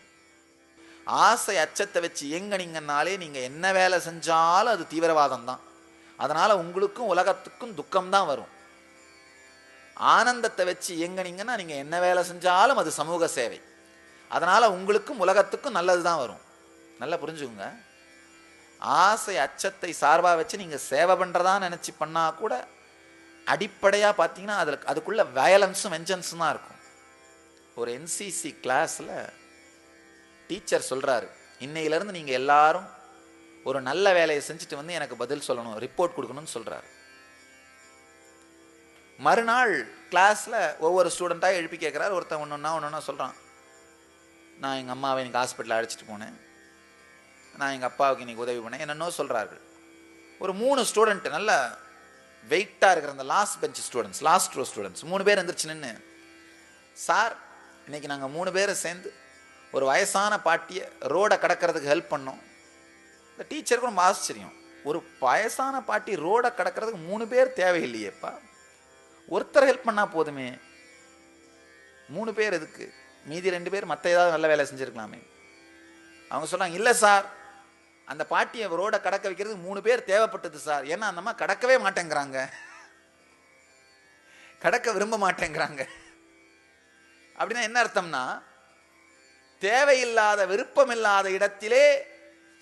ஆசை அச்சத்தை வச்சு இயங்கினீங்கன்னாலே நீங்க என்ன வேலை செஞ்சாலும் அது தீவிரவாதம் தான். அதனால உங்களுக்கும் உலகத்துக்கும் துக்கம் தான் வரும். ஆனந்தத்தை வச்சு இயங்கினீங்கன்னா நீங்க என்ன வேலை செஞ்சாலும் அது சமூக சேவை. அதனால உங்களுக்கும் உலகத்துக்கும் நல்லது தான் வரும். நல்லா புரிஞ்சுக்குங்க. ஆசை அச்சத்தை சார்பாக வச்சு நீங்க சேவை பண்றதா நினைச்சு பண்ணா கூட அடிப்படையா பார்த்தீங்கன்னா அதுக்குள்ள வயலன்ஸும் வெஞ்சன்ஸும் தான் இருக்கும். ஒரு என்சிசி கிளாஸ்ல டீச்சர் சொல்றாரு, இன்னையிலிருந்து நீங்க எல்லாரும் ஒரு நல்ல வேலையை செஞ்சுட்டு வந்து எனக்கு பதில் சொல்லணும், ரிப்போர்ட் கொடுக்கணும்னு சொல்றாரு. மறுநாள் கிளாஸ்ல ஒவ்வொரு ஸ்டூடெண்ட்டாக எழுப்பி கேட்குறாரு. ஒருத்தன் ஒன்றொன்னா சொல்றான். நான் எங்கள் அம்மாவை இன்னைக்கு ஹாஸ்பிட்டலில் அழைச்சிட்டு போனேன், நான் எங்கள் அப்பாவுக்கு இன்னைக்கு உதவி பண்ணேன், என்னென்னோ சொல்கிறார்கள். ஒரு 3 ஸ்டூடெண்ட் நல்ல வெயிட்டாக இருக்கிற அந்த last bench students, last row students 3 பேர் எந்திரிச்சு நின்று, சார் இன்னைக்கு நாங்கள் 3 பேரை சேர்ந்து ஒரு வயசான பாட்டியை ரோடை கடக்கிறதுக்கு ஹெல்ப் பண்ணோம். இந்த டீச்சருக்கு ரொம்ப ஆச்சரியம். ஒரு வயசான பாட்டி ரோடை கடக்கிறதுக்கு 3 பேர் தேவையில்லையேப்பா, ஒருத்தர் ஹெல்ப் பண்ணால் போதுமே, 3 பேர் எதுக்கு, மீதி 2 பேர் மற்ற ஏதாவது நல்ல வேலை செஞ்சுருக்கலாமே. அவங்க சொல்கிறாங்க, இல்லை சார் அந்த பாட்டியை ரோடை கடக்க வைக்கிறதுக்கு 3 பேர் தேவைப்பட்டது சார். ஏன்னா அந்த அம்மா கடக்கவே மாட்டேங்கிறாங்க, கடக்க விரும்ப மாட்டேங்கிறாங்க. அப்படின்னா என்ன அர்த்தம்னா, தேவையில்லாத விருப்பமில்லாத இடத்திலே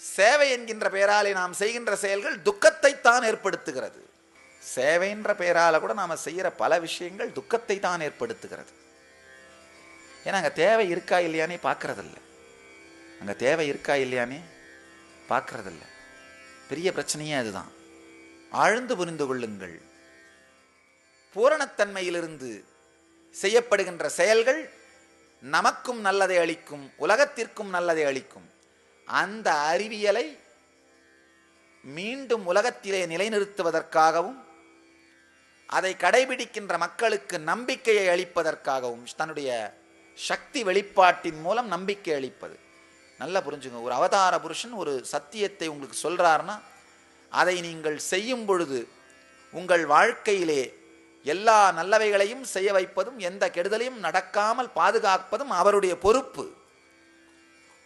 சேவை என்கின்ற பெயராலே நாம் செய்கின்ற செயல்கள் துக்கத்தை தான் ஏற்படுத்துகிறது. சேவை என்ற பெயரால கூட நாம செய்யற பல விஷயங்கள் துக்கத்தை தான் ஏற்படுத்துகிறது. ஏன்னா அங்க தேவை இருக்கா இல்லையானே பார்க்கறதில்ல, அங்க தேவை இருக்கா இல்லையானே பார்க்கறதில்ல. பெரிய பிரச்சனையே அதுதான். ஆழ்ந்து புரிந்து கொள்ளுங்கள். பூரணத்தன்மையிலிருந்து செய்யப்படுகின்ற செயல்கள் நமக்கும் நல்லதை அளிக்கும், உலகத்திற்கும் நல்லதை அளிக்கும். அந்த அறிவியலை மீண்டும் உலகத்திலே நிலைநிறுத்துவதற்காகவும் அதை கடைபிடிக்கின்ற மக்களுக்கு நம்பிக்கையை அளிப்பதற்காகவும் தன்னுடைய சக்தி வெளிப்பாட்டின் மூலம் நம்பிக்கை அளிப்பது. நல்லா புரிஞ்சுங்க. ஒரு அவதார புருஷன் ஒரு சத்தியத்தை உங்களுக்கு சொல்றாருன்னா அதை நீங்கள் செய்யும் பொழுது உங்கள் வாழ்க்கையிலே எல்லா நல்லவைகளையும் செய்ய வைப்பதும் எந்த கெடுதலையும் நடக்காமல் பாதுகாப்பதும் அவருடைய பொறுப்பு.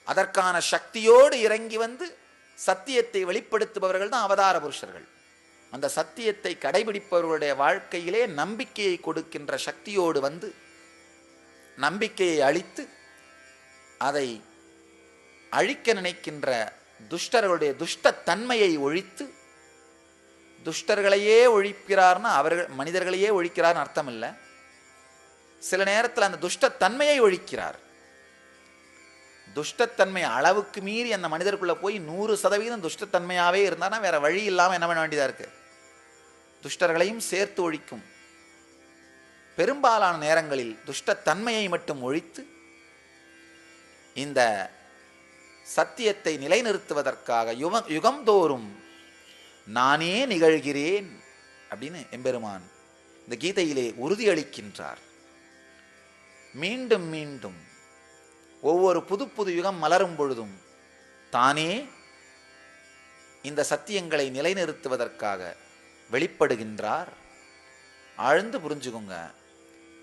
அதற்கான சக்தியோடு இறங்கி வந்து சத்தியத்தை வெளிப்படுத்துபவர்கள் தான் அவதார புருஷர்கள். அந்த சத்தியத்தை கடைபிடிப்பவர்களுடைய வாழ்க்கையிலே நம்பிக்கையை கொடுக்கின்ற சக்தியோடு வந்து நம்பிக்கையை அளித்து அதை அழிக்க நினைக்கின்ற துஷ்டர்களுடைய துஷ்டத்தன்மையை ஒழித்து, துஷ்டர்களையே ஒழிக்கிறார்னா அவர்கள் மனிதர்களையே ஒழிக்கிறார்னு அர்த்தம் இல்லை. சில நேரத்தில் அந்த துஷ்டத்தன்மையை ஒழிக்கிறார். துஷ்டத்தன்மை அளவுக்கு மீறி அந்த மனிதருக்குள்ள போய் 100% துஷ்டத்தன்மையாவே இருந்தானா வேற வழி இல்லாமல் என்ன பண்ண வேண்டியதா இருக்கு, துஷ்டர்களையும் சேர்த்து ஒழிக்கும். பெரும்பாலான நேரங்களில் துஷ்டத்தன்மையை மட்டும் ஒழித்து இந்த சத்தியத்தை நிலைநிறுத்துவதற்காக யுகம்தோறும் நானே நிகழ்கிறேன் அப்படின்னு எம்பெருமான் இந்த கீதையிலே உறுதியளிக்கின்றார். மீண்டும் மீண்டும் ஒவ்வொரு புது புது யுகம் மலரும் பொழுதும் தானே இந்த சத்தியங்களை நிலைநிறுத்துவதற்காக வெளிப்படுகின்றார். ஆழ்ந்து புரிஞ்சுக்கோங்க.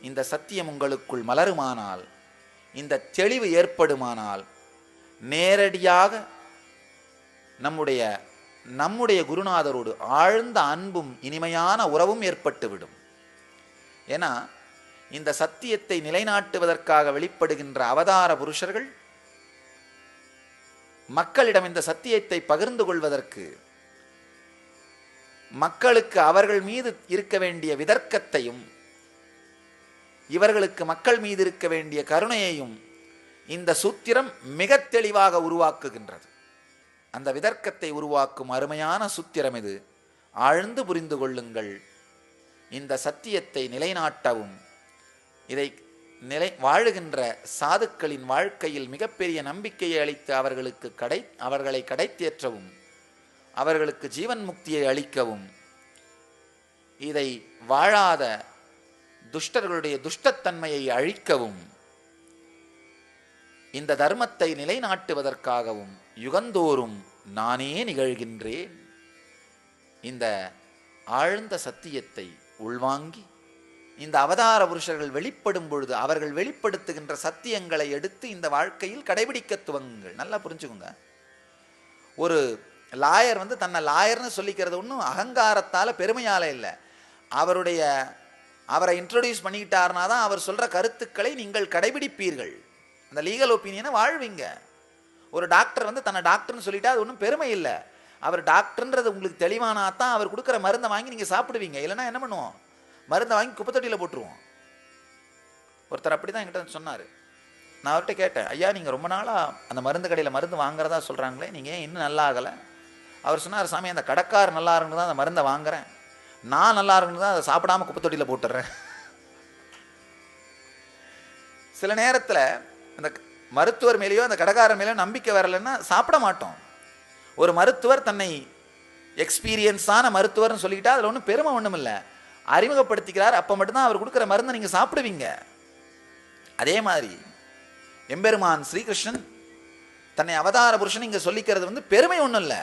இந்த சத்தியம் உங்களுக்குள் மலருமானால், இந்த தெளிவு ஏற்படுமானால், நேரடியாக நம்முடைய குருநாதரோடு ஆழ்ந்த அன்பும் இனிமையான உறவும் ஏற்பட்டுவிடும். ஏன்னா இந்த சத்தியத்தை நிலைநாட்டுவதற்காக வெளிப்படுகின்ற அவதார புருஷர்கள் மக்களிடம் இந்த சத்தியத்தை பகிர்ந்து கொள்வதற்கு, மக்களுக்கு அவர்கள் மீது இருக்க வேண்டிய விதர்க்கத்தையும் இவர்களுக்கு மக்கள் மீது இருக்க வேண்டிய கருணையையும் இந்த சூத்திரம் மிக தெளிவாக உருவாக்குகின்றது. அந்த விதர்க்கத்தை உருவாக்கும் அருமையான சூத்திரம் இது. ஆழ்ந்து புரிந்து கொள்ளுங்கள். இந்த சத்தியத்தை நிலைநாட்டவும், இதை வாழுகின்ற சாதுக்களின் வாழ்க்கையில் மிகப்பெரிய நம்பிக்கையை அளித்து அவர்களை கடைத்தேற்றவும், அவர்களுக்கு ஜீவன் முக்தியை அளிக்கவும், இதை வாழாத துஷ்டர்களுடைய துஷ்டத்தன்மையை அழிக்கவும், இந்த தர்மத்தை நிலைநாட்டுவதற்காகவும் யுகந்தோறும் நானே நிகழ்கின்றேன். இந்த ஆழ்ந்த சத்தியத்தை உள்வாங்கி இந்த அவதார புருஷர்கள் வெளிப்படும் பொழுது அவர்கள் வெளிப்படுத்துகின்ற சத்தியங்களை எடுத்து இந்த வாழ்க்கையில் கடைபிடிக்க துவங்குங்கள். நல்லா புரிஞ்சுக்கோங்க. ஒரு லாயர் தன்னை லாயர்னு சொல்லிக்கிறது ஒன்றும் அகங்காரத்தால் பெருமையால் இல்லை. அவரை இன்ட்ரோடியூஸ் பண்ணிக்கிட்டாருனா தான் அவர் சொல்கிற கருத்துக்களை நீங்கள் கடைபிடிப்பீர்கள். அந்த லீகல் ஒப்பீனியனை வாழ்வீங்க. ஒரு டாக்டர் தன்னை டாக்டர்னு சொல்லிட்டா அது ஒன்றும் பெருமை இல்லை. அவர் டாக்டர்ன்றது உங்களுக்கு தெளிவானா தான் அவர் கொடுக்குற மருந்தை வாங்கி நீங்கள் சாப்பிடுவீங்க. இல்லைன்னா என்ன பண்ணுவோம்? மருந்தை வாங்கி குப்பைத்தொட்டியில் போட்டுருவோம். ஒருத்தர் அப்படி தான் என்கிட்ட சொன்னார். நான் அவர்கிட்ட கேட்டேன், ஐயா நீங்கள் ரொம்ப நாளாக அந்த மருந்து கடையில் மருந்து வாங்குறதா சொல்கிறாங்களே, நீங்கள் ஏன் இன்னும் நல்லா ஆகலை? அவர் சொன்னார், சாமி அந்த கடைக்கார் நல்லா இருக்குன்னு தான் அந்த மருந்தை வாங்குறேன், நான் நல்லா இருக்குன்னு தான் அதை சாப்பிடாமல் குப்பைத்தொட்டியில் போட்டுடுறேன். சில நேரத்தில் அந்த மருத்துவர் மேலேயோ அந்த கடைக்காரர் மேலேயோ நம்பிக்கை வரலைன்னா சாப்பிட மாட்டோம். ஒரு மருத்துவர் தன்னை எக்ஸ்பீரியன்ஸான மருத்துவர்னு சொல்லிக்கிட்டா அதில் ஒன்றும் பெருமை ஒன்றும் இல்லை. அறிமுகப்படுத்திக்கிறார், அப்போ மட்டும்தான் அவர் கொடுக்குற மருந்தை நீங்கள் சாப்பிடுவீங்க. அதே மாதிரி எம்பெருமான் ஸ்ரீகிருஷ்ணன் தன்னை அவதார புருஷன் இங்கே சொல்லிக்கிறது பெருமை ஒன்றும் இல்லை.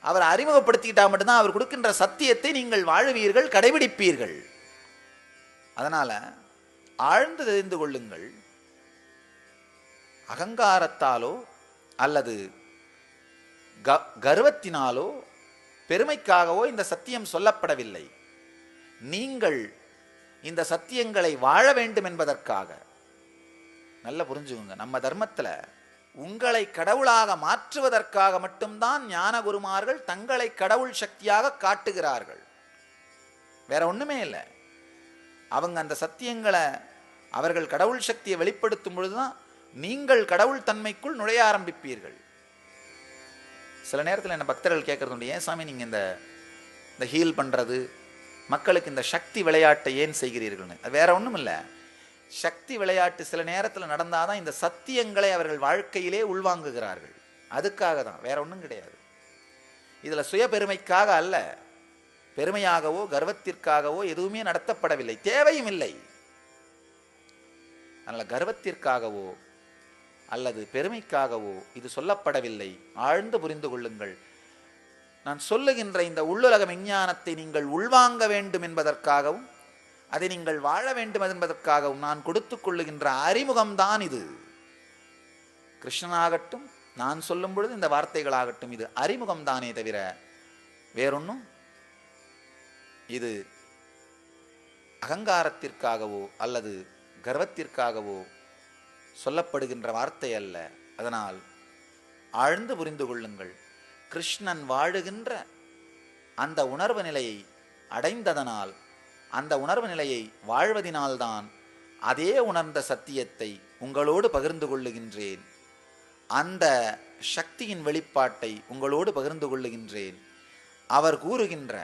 அவர் அறிமுகப்படுத்திக்கிட்டா மட்டும்தான் அவர் கொடுக்கின்ற சத்தியத்தை நீங்கள் வாழுவீர்கள், கடைபிடிப்பீர்கள். அதனால் ஆழ்ந்து தெரிந்து கொள்ளுங்கள். அகங்காரத்தாலோ அல்லது கர்வத்தினாலோ பெருமைக்காகவோ இந்த சத்தியம் சொல்லப்படவில்லை. நீங்கள் இந்த சத்தியங்களை வாழ வேண்டும் என்பதற்காக. நல்லா புரிஞ்சுக்கோங்க. நம்ம தர்மத்தில் உங்களை கடவுளாக மாற்றுவதற்காக மட்டும்தான் ஞான குருமார்கள் தங்களை கடவுள் சக்தியாக காட்டுகிறார்கள். வேற ஒண்ணுமே இல்லை. அவங்க அந்த சத்தியங்களை அவர்கள் கடவுள் சக்தியை வெளிப்படுத்தும் பொழுதுதான் நீங்கள் கடவுள் தன்மைக்குள் நுழைய ஆரம்பிப்பீர்கள். சில நேரத்தில் என்ன பக்தர்கள் கேட்கறது உண்டு, ஏன் சாமி நீங்கள் இந்த ஹீல் பண்ணுறது, மக்களுக்கு இந்த சக்தி விளையாட்டை ஏன் செய்கிறீர்கள்னு. அது வேற ஒன்றும் இல்லை. சக்தி விளையாட்டு சில நேரத்தில் நடந்தாதான் இந்த சத்தியங்களை அவர்கள் வாழ்க்கையிலே உள்வாங்குகிறார்கள். அதுக்காக தான், வேற ஒன்றும் கிடையாது. இதில் சுய பெருமைக்காக அல்ல, பெருமையாகவோ கர்வத்திற்காகவோ எதுவுமே நடத்தப்படவில்லை, தேவையும் இல்லை. அதனால் கர்வத்திற்காகவோ அல்லது பெருமைக்காகவோ இது சொல்லப்படவில்லை. ஆழ்ந்து புரிந்து கொள்ளுங்கள். நான் சொல்லுகின்ற இந்த உள்ளுலக விஞ்ஞானத்தை நீங்கள் உள்வாங்க வேண்டும் என்பதற்காகவும் அதை நீங்கள் வாழ வேண்டும் என்பதற்காகவும் நான் கொடுத்து கொள்ளுகின்ற அறிமுகம்தான் இது. கிருஷ்ணனாகட்டும், நான் சொல்லும் பொழுது இந்த வார்த்தைகளாகட்டும், இது அறிமுகம்தானே தவிர வேறொன்னும் இது அகங்காரத்திற்காகவோ அல்லது கர்வத்திற்காகவோ சொல்லப்படுகின்ற வார்த்தை அல்ல. அதனால் ஆழ்ந்து புரிந்து கொள்ளுங்கள். கிருஷ்ணன் வாழுகின்ற அந்த உணர்வு நிலையை அடைந்ததனால், அந்த உணர்வு நிலையை வாழ்வதினால்தான் அதே உணர்ந்த சத்தியத்தை உங்களோடு பகிர்ந்து கொள்ளுகின்றேன். அந்த சக்தியின் வெளிப்பாட்டை உங்களோடு பகிர்ந்து கொள்ளுகின்றேன். அவர் கூறுகின்ற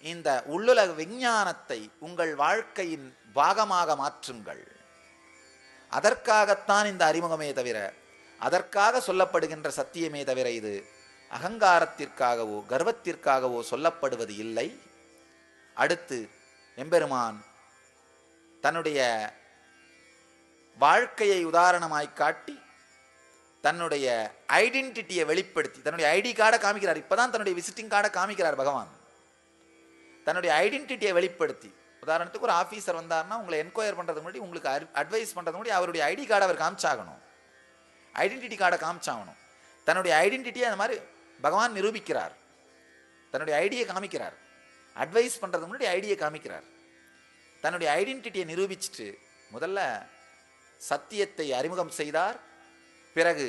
இந்த உள்ளுலக விஞ்ஞானத்தை உங்கள் வாழ்க்கையின் பாகமாக மாற்றுங்கள். அதற்காகத்தான் இந்த அறிமுகமே தவிர, அதற்காக சொல்லப்படுகின்ற சத்தியமே தவிர இது அகங்காரத்திற்காகவோ கர்வத்திற்காகவோ சொல்லப்படுவது இல்லை. அடுத்து எம்பெருமான் தன்னுடைய வாழ்க்கையை உதாரணமாய் காட்டி தன்னுடைய ஐடென்டிட்டியை வெளிப்படுத்தி தன்னுடைய ஐடி கார்டை காமிக்கிறார். இப்பதான் தன்னுடைய விசிட்டிங் கார்டை காமிக்கிறார் பகவான். தன்னுடைய ஐடென்டிட்டியை வெளிப்படுத்தி, உதாரணத்துக்கு ஒரு ஆஃபீஸர் வந்தார்னா உங்களை என்கொயர் பண்ணுறது முன்னாடி, உங்களுக்கு அட்வைஸ் பண்ணுறது முன்னாடி அவருடைய ஐடி கார்டை அவர் காமிச்சாகணும், ஐடென்டிட்டி கார்டை காமிச்சாகணும். தன்னுடைய ஐடென்டிட்டியை அந்த மாதிரி பகவான் நிரூபிக்கிறார். தன்னுடைய ஐடியை காமிக்கிறார். அட்வைஸ் பண்ணுறது முன்னாடி ஐடியை காமிக்கிறார். தன்னுடைய ஐடென்டிட்டியை நிரூபிச்சுட்டு முதல்ல சத்தியத்தை அறிமுகம் செய்தார். பிறகு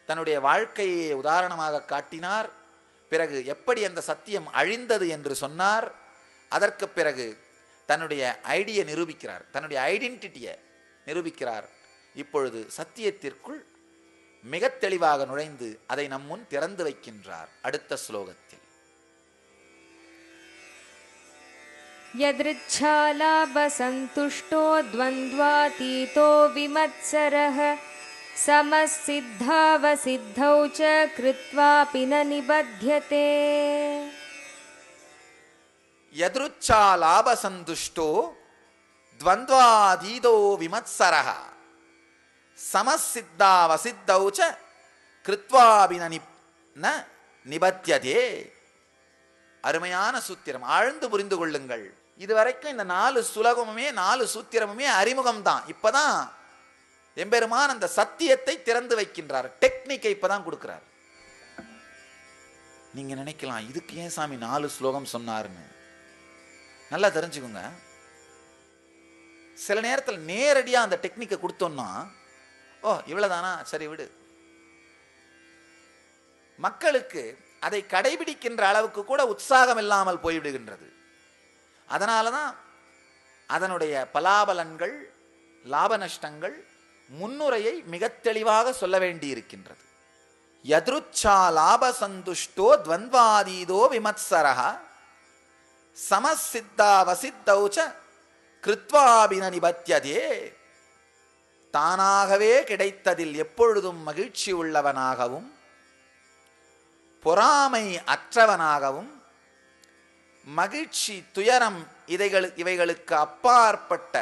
தன்னுடைய வாழ்க்கையை உதாரணமாக காட்டினார். பிறகு எப்படி அந்த சத்தியம் அழிந்தது என்று சொன்னார். அதற்கு பிறகு தன்னுடைய ஐடியை நிரூபிக்கிறார், தன்னுடைய ஐடென்டிட்டியை நிரூபிக்கிறார். இப்பொழுது சத்தியத்திற்குள் மிக தெளிவாக நுழைந்து அதை நம் முன் திறந்து வைக்கின்றார். அடுத்த ஸ்லோகத்தில் யத்ருச்சாலாபசந்துஷ்டோ த்வந்த்வாதீதோ விமத்சரஹ சமசித்தாவசித்தௌ ச கிருத்வாபி ந நிபத்யதே. யத்ருச்சாலாபசந்துஷ்டோ த்வந்த்வாதீதோ விமத்சரஹ சமசித்தாவசித்தௌ ச கிருத்வாபி ந நிபத்யதே. அருமையான சூத்திரம், ஆழ்ந்து புரிந்து கொள்ளுங்கள். இதுவரைக்கும் இந்த 4 சுலகமுமே 4 சூத்திரமுமே அறிமுகம் தான். இப்பதான் எம்பெருமான் அந்த சத்தியத்தை திறந்து வைக்கின்றார். டெக்னிக்கை இப்பதான் கொடுக்கிறார். நீங்க நினைக்கலாம், இதுக்கு ஏன் சாமி 4 ஸ்லோகம் சொன்னார்னு. நல்லா தெரிஞ்சுக்கோங்க. சில நேரத்தில் நேரடியா அந்த டெக்னிக்கை கொடுத்தோம்னா, ஓ இவ்வளவுதானா, சரி விடு. மக்களுக்கு அதை கடைபிடிக்கின்ற அளவுக்கு கூட உற்சாகம் இல்லாமல் போய்விடுகின்றது. அதனாலதான் அதனுடைய பலாபலன்கள், லாப நஷ்டங்கள், முன்னுரையை மிக தெளிவாக சொல்ல வேண்டி இருக்கின்றது. யத்ருச்சா லாப சந்துஷ்டோ த்வந்த்வாதீதோ விமத்சரஹ சமசித்தாவசித்தௌ ச கிருத்வாபி ந நிபத்யதே. தானாகவே கிடைத்ததில் எப்பொழுதும் மகிழ்ச்சி உள்ளவனாகவும் பொறாமை அற்றவனாகவும் மகிழ்ச்சி துயரம் இவைகளுக்கு அப்பாற்பட்ட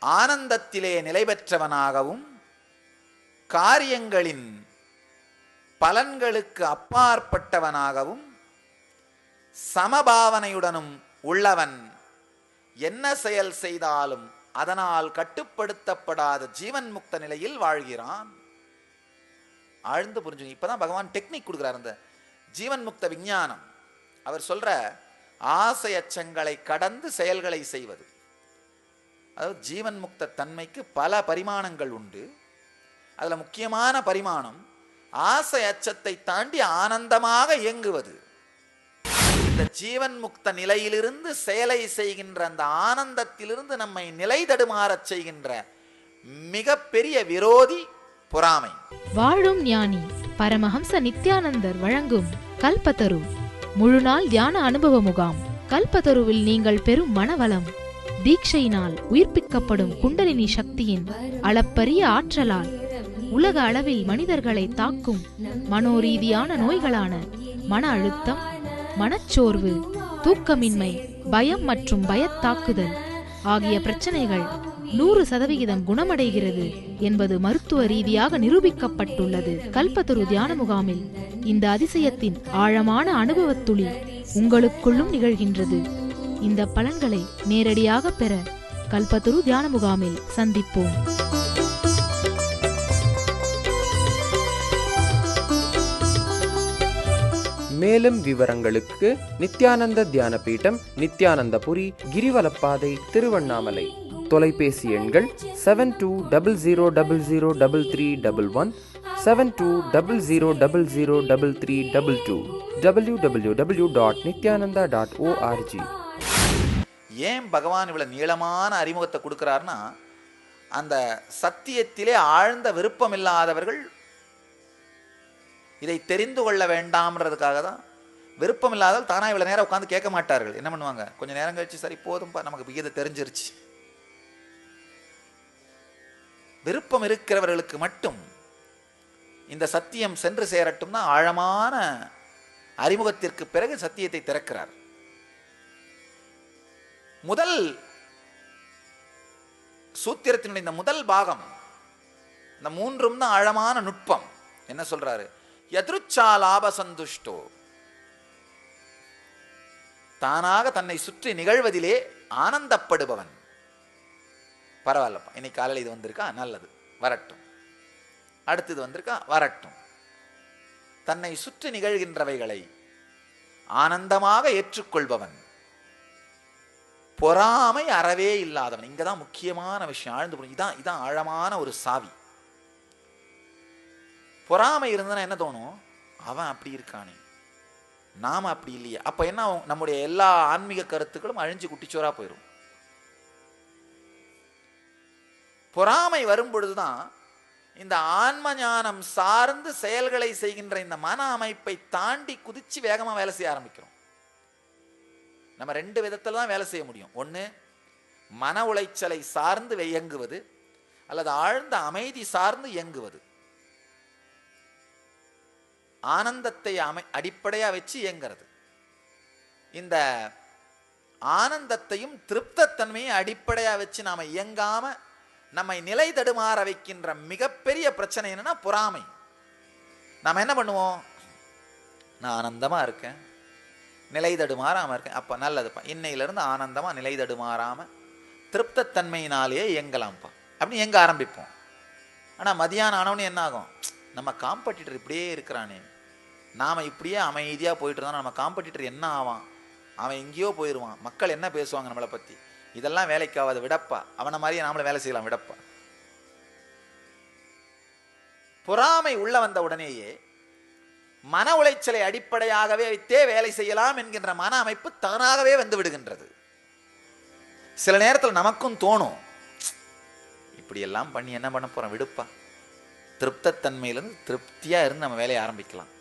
ஆனந்தத்திலே நிலை பெற்றவனாகவும் காரியங்களின் பலன்களுக்கு அப்பாற்பட்டவனாகவும் சமபாவனையுடனும் உள்ளவன் என்ன செயல் செய்தாலும் அதனால் கட்டுப்படுத்தப்படாத ஜீவன் முக்த நிலையில் வாழ்கிறான். ஆழ்ந்து புரிஞ்சுங்க. இப்பதான் பகவான் டெக்னிக் கொடுக்கிறார். அந்த ஜீவன் முக்த விஞ்ஞானம். அவர் சொல்ற ஆசை அச்சங்களை கடந்து செயல்களை செய்வது. அதாவது ஜீவன் முக்த தன்மைக்கு பல பரிமாணங்கள் உண்டு. அதுல முக்கியமான பரிமாணம் ஆசை அச்சத்தை தாண்டி ஆனந்தமாக இயங்குவது. இந்த ஜீவன் முக்த நிலையிலிருந்து செயலை செய்கின்ற அந்த ஆனந்தத்திலிருந்து நம்மை நிலை தடுமாறச் செய்கின்ற மிக பெரிய விரோதி பொறாமை. வாழும் ஞானி பரமஹம்ச நித்யானந்தர் வழங்கும் கல்பத்தரு முழுநாள் தியான அனுபவ முகாம். கல்பத்தருவில் நீங்கள் பெறும் மனவளம், தீட்சையினால் உயிர்ப்பிக்கப்படும் குண்டலினி சக்தியின் அளப்பரிய ஆற்றலால் உலக அளவில் மனிதர்களை தாக்கும் மனோரீதியான நோய்களான மன அழுத்தம், மனச்சோர்வு, தூக்கமின்மை, பயம் மற்றும் பயத்தாக்குதல் ஆகிய பிரச்சனைகள் 100% குணமடைகிறது என்பது மருத்துவ ரீதியாக நிரூபிக்கப்பட்டுள்ளது. கல்பத்தரு தியான முகாமில் இந்த அதிசயத்தின் ஆழமான அனுபவத்துளி உங்களுக்குள்ளும் நிகழ்கின்றது. இந்த பலன்களை நேரடியாக பெற கல்பத்தரு தியான முகாமில் சந்திப்போம். மேலும் விவரங்களுக்கு நித்யானந்த தியான பீடம், நித்யானந்தபுரி, கிரிவலப்பாதை, திருவண்ணாமலை. தொலைபேசி எண்கள் 7200003311, 7200003322, www.nityananda.org. ஏன் பகவான் இவ்வளவு நீளமான அறிமுகத்தை கொடுக்கிறார்னா, அந்த சத்தியத்திலே ஆழ்ந்த விருப்பம் இல்லாதவர்கள் இதை தெரிந்து கொள்ள வேண்டாம்ன்றதுக்காக தான் விருப்பம் இல்லாதால் தானா இவ்வளவு நேரம் உட்காந்து கேட்க மாட்டார்கள். என்ன பண்ணுவாங்க, கொஞ்சம் நேரம் கழிச்சு சரி போதும்பா நமக்கு விகித தெரிஞ்சிருச்சு. விருப்பம் இருக்கிறவர்களுக்கு மட்டும் இந்த சத்தியம் சென்று சேரட்டும் தான் ஆழமான அறிமுகத்திற்கு பிறகு சத்தியத்தை திறக்கிறார். முதல் சூத்திரத்தினுடைய இந்த முதல் பாகம், இந்த மூன்றும் தான் ஆழமான நுட்பம். என்ன சொல்றாரு? யத்ருச்சா லாப சந்துஷ்டோ, தானாக தன்னை சுற்றி நிகழ்வதிலே ஆனந்தப்படுபவன். பரவாயில்லப்பா, இன்னைக்கு காலையில் இது வந்திருக்கா, நல்லது, வரட்டும். அடுத்தது வந்திருக்கா, வரட்டும். தன்னை சுற்றி நிகழ்கின்றவைகளை ஆனந்தமாக ஏற்றுக்கொள்பவன், பொறாமை அறவே இல்லாதவன். இங்கதான் முக்கியமான விஷயம் ஆழ்ந்து. இதான் ஆழமான ஒரு சாவி. பொறாமை இருந்ததுன்னா என்ன தோணும்? அவன் அப்படி இருக்கானே, நாம அப்படி இல்லையே. அப்ப என்ன, நம்முடைய எல்லா ஆன்மீக கருத்துக்களும் அழிஞ்சு குட்டிச்சோரா போயிடும். பொறாமை வரும் பொழுதுதான் இந்த ஆன்ம ஞானம் சார்ந்து செயல்களை செய்கின்ற இந்த மன அமைப்பை தாண்டி குதிச்சு வேகமா வேலை செய்ய ஆரம்பிக்கிறோம். நம்ம ரெண்டு விதத்துல தான் வேலை செய்ய முடியும். ஒண்ணு, மன உளைச்சலை சார்ந்து இயங்குவது, அல்லது ஆழ்ந்த அமைதி சார்ந்து இயங்குவது. ஆனந்தத்தை அடிப்படையா வச்சு இயங்கிறது. இந்த ஆனந்தத்தையும் திருப்தத்தன்மையை அடிப்படையா வச்சு நாம இயங்காம நம்மை நிலை தடுமாற வைக்கின்ற மிகப்பெரிய பிரச்சனை என்னன்னா பொறாமை. நாம என்ன பண்ணுவோம்? நான் ஆனந்தமா இருக்கேன், நிலை தடுமாறாம இருக்கேன், அப்ப நல்லதுப்பா, இன்னையிலிருந்து ஆனந்தமா நிலை தடுமாறாம திருப்தத்தன்மையினாலேயே இயங்கலாம்ப்பா அப்படின்னு எங்க ஆரம்பிப்போம். ஆனா மதியானம் ஆனவனே என்ன ஆகும்? நம்ம காம்படிட்டர் இப்படியே இருக்கிறானே, நாம இப்படியே அமைதியா போயிட்டு இருந்தா நம்ம காம்படிட்டர் என்ன ஆவான்? அவன் எங்கேயோ போயிடுவான், மக்கள் என்ன பேசுவாங்க நம்மளை பத்தி, இதெல்லாம் வேலைக்காவது, விடப்பா, அவனை மாதிரியே நாமளே வேலை செய்யலாம், விடப்பா. பொறாமை உள்ள வந்த உடனேயே மன உளைச்சலை அடிப்படையாகவே வைத்தே வேலை செய்யலாம் என்கின்ற மன அமைப்பு தானாகவே வந்து விடுகின்றது. சில நேரத்தில் நமக்கும் தோணும், இப்படி எல்லாம் பண்ணி என்ன பண்ண போறோம், விடுப்பா. திருப்தத்தன்மையிலிருந்து திருப்தியா இருந்து நம்ம வேலையை ஆரம்பிக்கலாம்,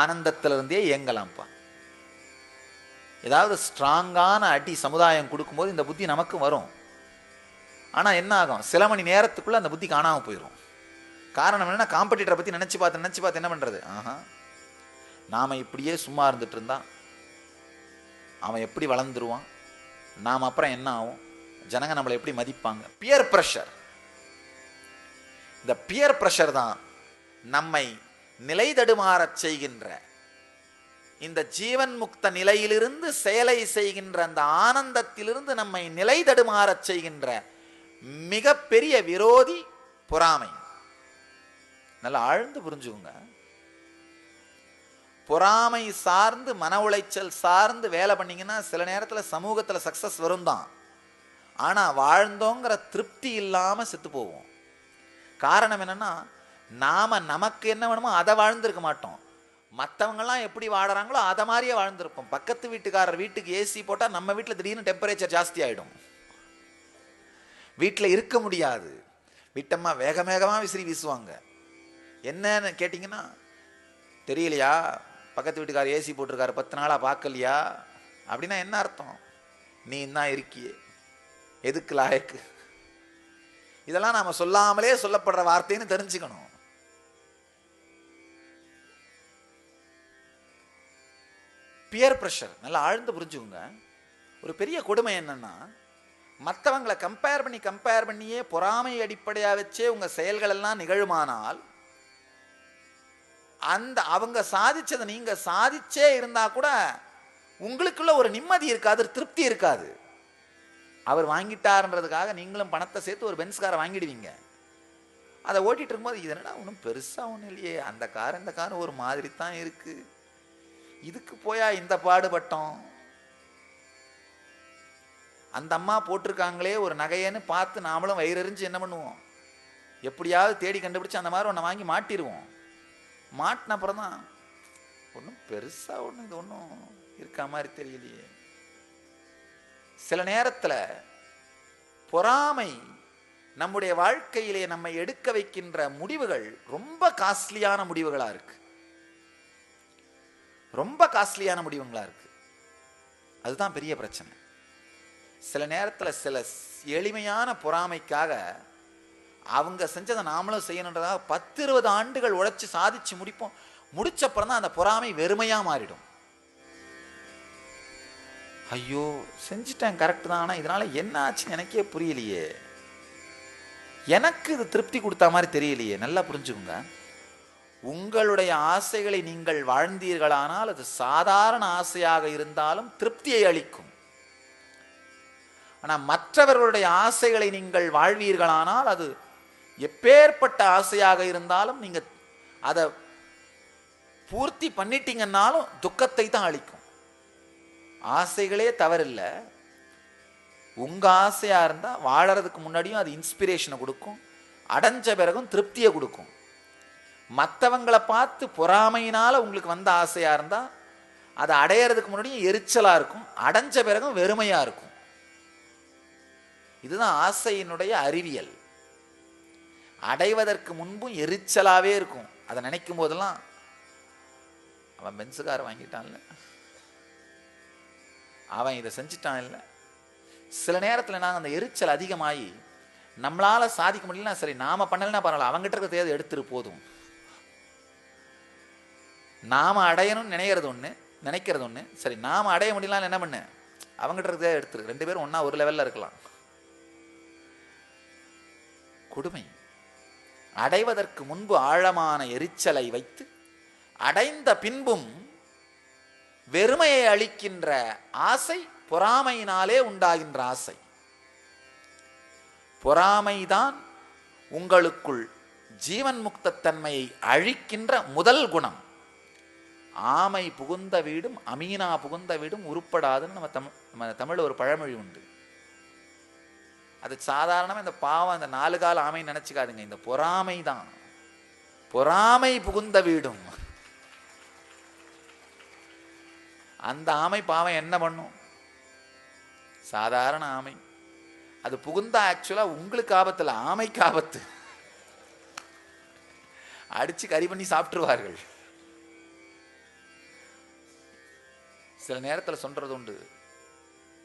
ஆனந்தத்திலிருந்தே இயங்கலாம்ப்பா. ஏதாவது ஸ்ட்ராங்கான அடி சமுதாயம் கொடுக்கும்போது இந்த புத்தி நமக்கு வரும். ஆனால் என்ன ஆகும்? சில மணி நேரத்துக்குள்ள அந்த புத்தி காணாமல் போயிடும். காரணம் என்னன்னா, காம்படிட்டரை பற்றி நினச்சி பார்த்து என்ன பண்ணுறது? நாம் இப்படியே சும்மா இருந்துட்டு இருந்தா அவன் எப்படி வளர்ந்துருவான், நாம் அப்புறம் என்ன ஆகும், ஜனங்க நம்மளை எப்படி மதிப்பாங்க? Peer pressure. இந்த பியர் ப்ரெஷர் தான் நம்மை நிலை தடுமாறச் செய்கின்ற, இந்த ஜீவன் முக்த நிலையிலிருந்து செயலை செய்கின்ற அந்த ஆனந்தத்திலிருந்து நம்மை நிலை தடுமாறச் செய்கின்ற மிகப்பெரிய விரோதி பொறாமை. நல்லா ஆழ்ந்து புரிஞ்சுக்குங்க. பொறாமை சார்ந்து மன உளைச்சல் சார்ந்து வேலை பண்ணீங்கன்னா சில நேரத்தில் சமூகத்தில் சக்சஸ் வரும் தான், ஆனால் வாழ்ந்தோங்கிற திருப்தி இல்லாமல் செத்து போவோம். காரணம் என்னன்னா, நாம நமக்கு என்ன வேணுமோ அதை வாழ்ந்திருக்க மாட்டோம், மற்றவங்கெல்லாம் எப்படி வாடுறாங்களோ அதை மாதிரியே வாழ்ந்திருப்போம். பக்கத்து வீட்டுக்காரர் வீட்டுக்கு ஏசி போட்டால் நம்ம வீட்டில் திடீர்னு டெம்பரேச்சர் ஜாஸ்தி ஆகிடும், வீட்டில் இருக்க முடியாது. வீட்டம்மா வேக வேகமாக விசிறி வீசுவாங்க. என்னன்னு கேட்டிங்கன்னா, தெரியலையா பக்கத்து வீட்டுக்காரர் ஏசி போட்டிருக்காரு 10 நாளாக பார்க்கலையா அப்படின்னா என்ன அர்த்தம்? நீ தான் இருக்கியே, எதுக்கு லாயக்கு? இதெல்லாம் நாம சொல்லாமலே சொல்லப்படுற வார்த்தைன்னு தெரிஞ்சுக்கணும். பியர் ப்ரெஷர் நல்லா ஆழ்ந்து புரிஞ்சுங்க. ஒரு பெரிய கொடுமை என்னன்னா, மற்றவங்களை கம்பேர் பண்ணியே பொறாமை அடிப்படையாக வச்சே உங்க செயல்கள் எல்லாம் நிகழுமானால், அந்த அவங்க சாதிச்சதை நீங்க சாதிச்சே இருந்தா கூட உங்களுக்குள்ள ஒரு நிம்மதி இருக்காது, திருப்தி இருக்காது. அவர் வாங்கிட்டாருன்றதுக்காக நீங்களும் பணத்தை சேர்த்து ஒரு பென்ஸ் காரை வாங்கிடுவீங்க. அதை ஓட்டிட்டு இருக்கும்போது இது என்னடா ஒன்றும் பெருசா ஒன்றும் இல்லையே, அந்த கார் இந்த கார் ஒரு மாதிரி தான் இருக்கு, இதுக்கு போயா இந்த பாடுபட்டோம், அந்த அம்மா போட்டிருக்காங்களே ஒரு நகையன்னு பார்த்து நாமளும் வயிறறிஞ்சு என்ன பண்ணுவோம், எப்படியாவது தேடி கண்டுபிடிச்சு அந்த மாதிரி ஒன்றை வாங்கி மாட்டிடுவோம். மாட்டின அப்புறம் தான் ஒன்றும் பெருசா ஒன்றும் இது ஒன்றும் இருக்கா மாதிரி தெரியலையே. சில நேரத்தில் பொறாமை நம்முடைய வாழ்க்கையிலே நம்மை எடுக்க வைக்கின்ற முடிவுகள் ரொம்ப காஸ்ட்லியான முடிவுகளா இருக்கு. ரொம்ப காஸ்ட்லியான முடிவுங்களா இருக்கு. அதுதான் பெரிய பிரச்சனை. சில நேரத்தில் சில எளிமையான பொறாமைக்காக அவங்க செஞ்சதை நாமளும் செய்யணுன்றதாக 10-20 ஆண்டுகள் உழைச்சி சாதிச்சு முடிப்போம். முடிச்சப்புறம் தான் அந்த பொறாமை வெறுமையா மாறிடும். ஐயோ செஞ்சுட்டேன் கரெக்ட் தான், ஆனால் இதனால என்ன ஆச்சுன்னு எனக்கே புரியலையே, எனக்கு இது திருப்தி கொடுத்த மாதிரி தெரியலையே. நல்லா புரிஞ்சுக்குங்க, உங்களுடைய ஆசைகளை நீங்கள் வாழ்ந்தீர்களானால் அது சாதாரண ஆசையாக இருந்தாலும் திருப்தியை அளிக்கும். ஆனால் மற்றவர்களுடைய ஆசைகளை நீங்கள் வாழ்வீர்களானால் அது எப்பேற்பட்ட ஆசையாக இருந்தாலும் நீங்கள் அதை பூர்த்தி பண்ணிட்டீங்கன்னாலும் துக்கத்தை தான் அளிக்கும். ஆசைகளே தவறில்லை, உங்க ஆசையா இருந்தா வாழறதுக்கு முன்னாடியும் அது இன்ஸ்பிரேஷனை கொடுக்கும், அடைஞ்ச பிறகும் திருப்தியை கொடுக்கும். மற்றவங்களை பார்த்து பொறாமையினால உங்களுக்கு வந்த ஆசையா இருந்தா அதை அடையிறதுக்கு முன்னாடியும் எரிச்சலா இருக்கும், அடைஞ்ச பிறகும் வெறுமையா இருக்கும். இதுதான் ஆசையினுடைய அறிவியல். அடைவதற்கு முன்பும் எரிச்சலாவே இருக்கும். அதை நினைக்கும் போதெல்லாம் அவன் பென்சுக்கார வாங்கிட்டான்ல, அவன் இதை செஞ்சுட்டான் இல்லை. சில நேரத்தில் நாங்கள் அந்த எரிச்சல் அதிகமாகி நம்மளால சாதிக்க முடியலன்னா சரி நாம பண்ணலன்னா பரவாயில்ல, அவங்ககிட்ட இருக்க தேவை எடுத்துரு போதும். நாம அடையணும்னு நினைக்கிறது ஒன்று, சரி நாம அடைய முடியலாம் என்ன பண்ணு, அவங்ககிட்ட இருக்க தேவை எடுத்துரு, 2 பேரும் ஒன்னா ஒரு லெவல்ல இருக்கலாம். கொடுமை. அடைவதற்கு முன்பு ஆழமான எரிச்சலை வைத்து அடைந்த பின்பும் வெறுமையை அளிக்கின்ற ஆசை பொறாமையினாலே உண்டாகின்ற ஆசை. பொறாமைதான் உங்களுக்குள் ஜீவன் முக்தத்தன்மையை அழிக்கின்ற முதல் குணம். ஆமை புகுந்த வீடும் அமீனா புகுந்த வீடும் உருப்படாதுன்னு நம்ம தமிழ்ல ஒரு பழமொழி உண்டு. அது சாதாரணமாக இந்த பாவம் அந்த 4 கால ஆமை நினைச்சுக்காதுங்க, இந்த பொறாமை தான். பொறாமை புகுந்த வீடும், அந்த ஆமை பாவம் என்ன பண்ணும்? சாதாரண ஆமை அது புகுந்தா ஆக்சுவலா உங்களுக்கு ஆபத்து இல்லை, ஆமைக்கு ஆபத்து. அடிச்சு கறி பண்ணி சாப்பிட்டுருவார்கள். சில நேரத்தில் சொல்றது உண்டு,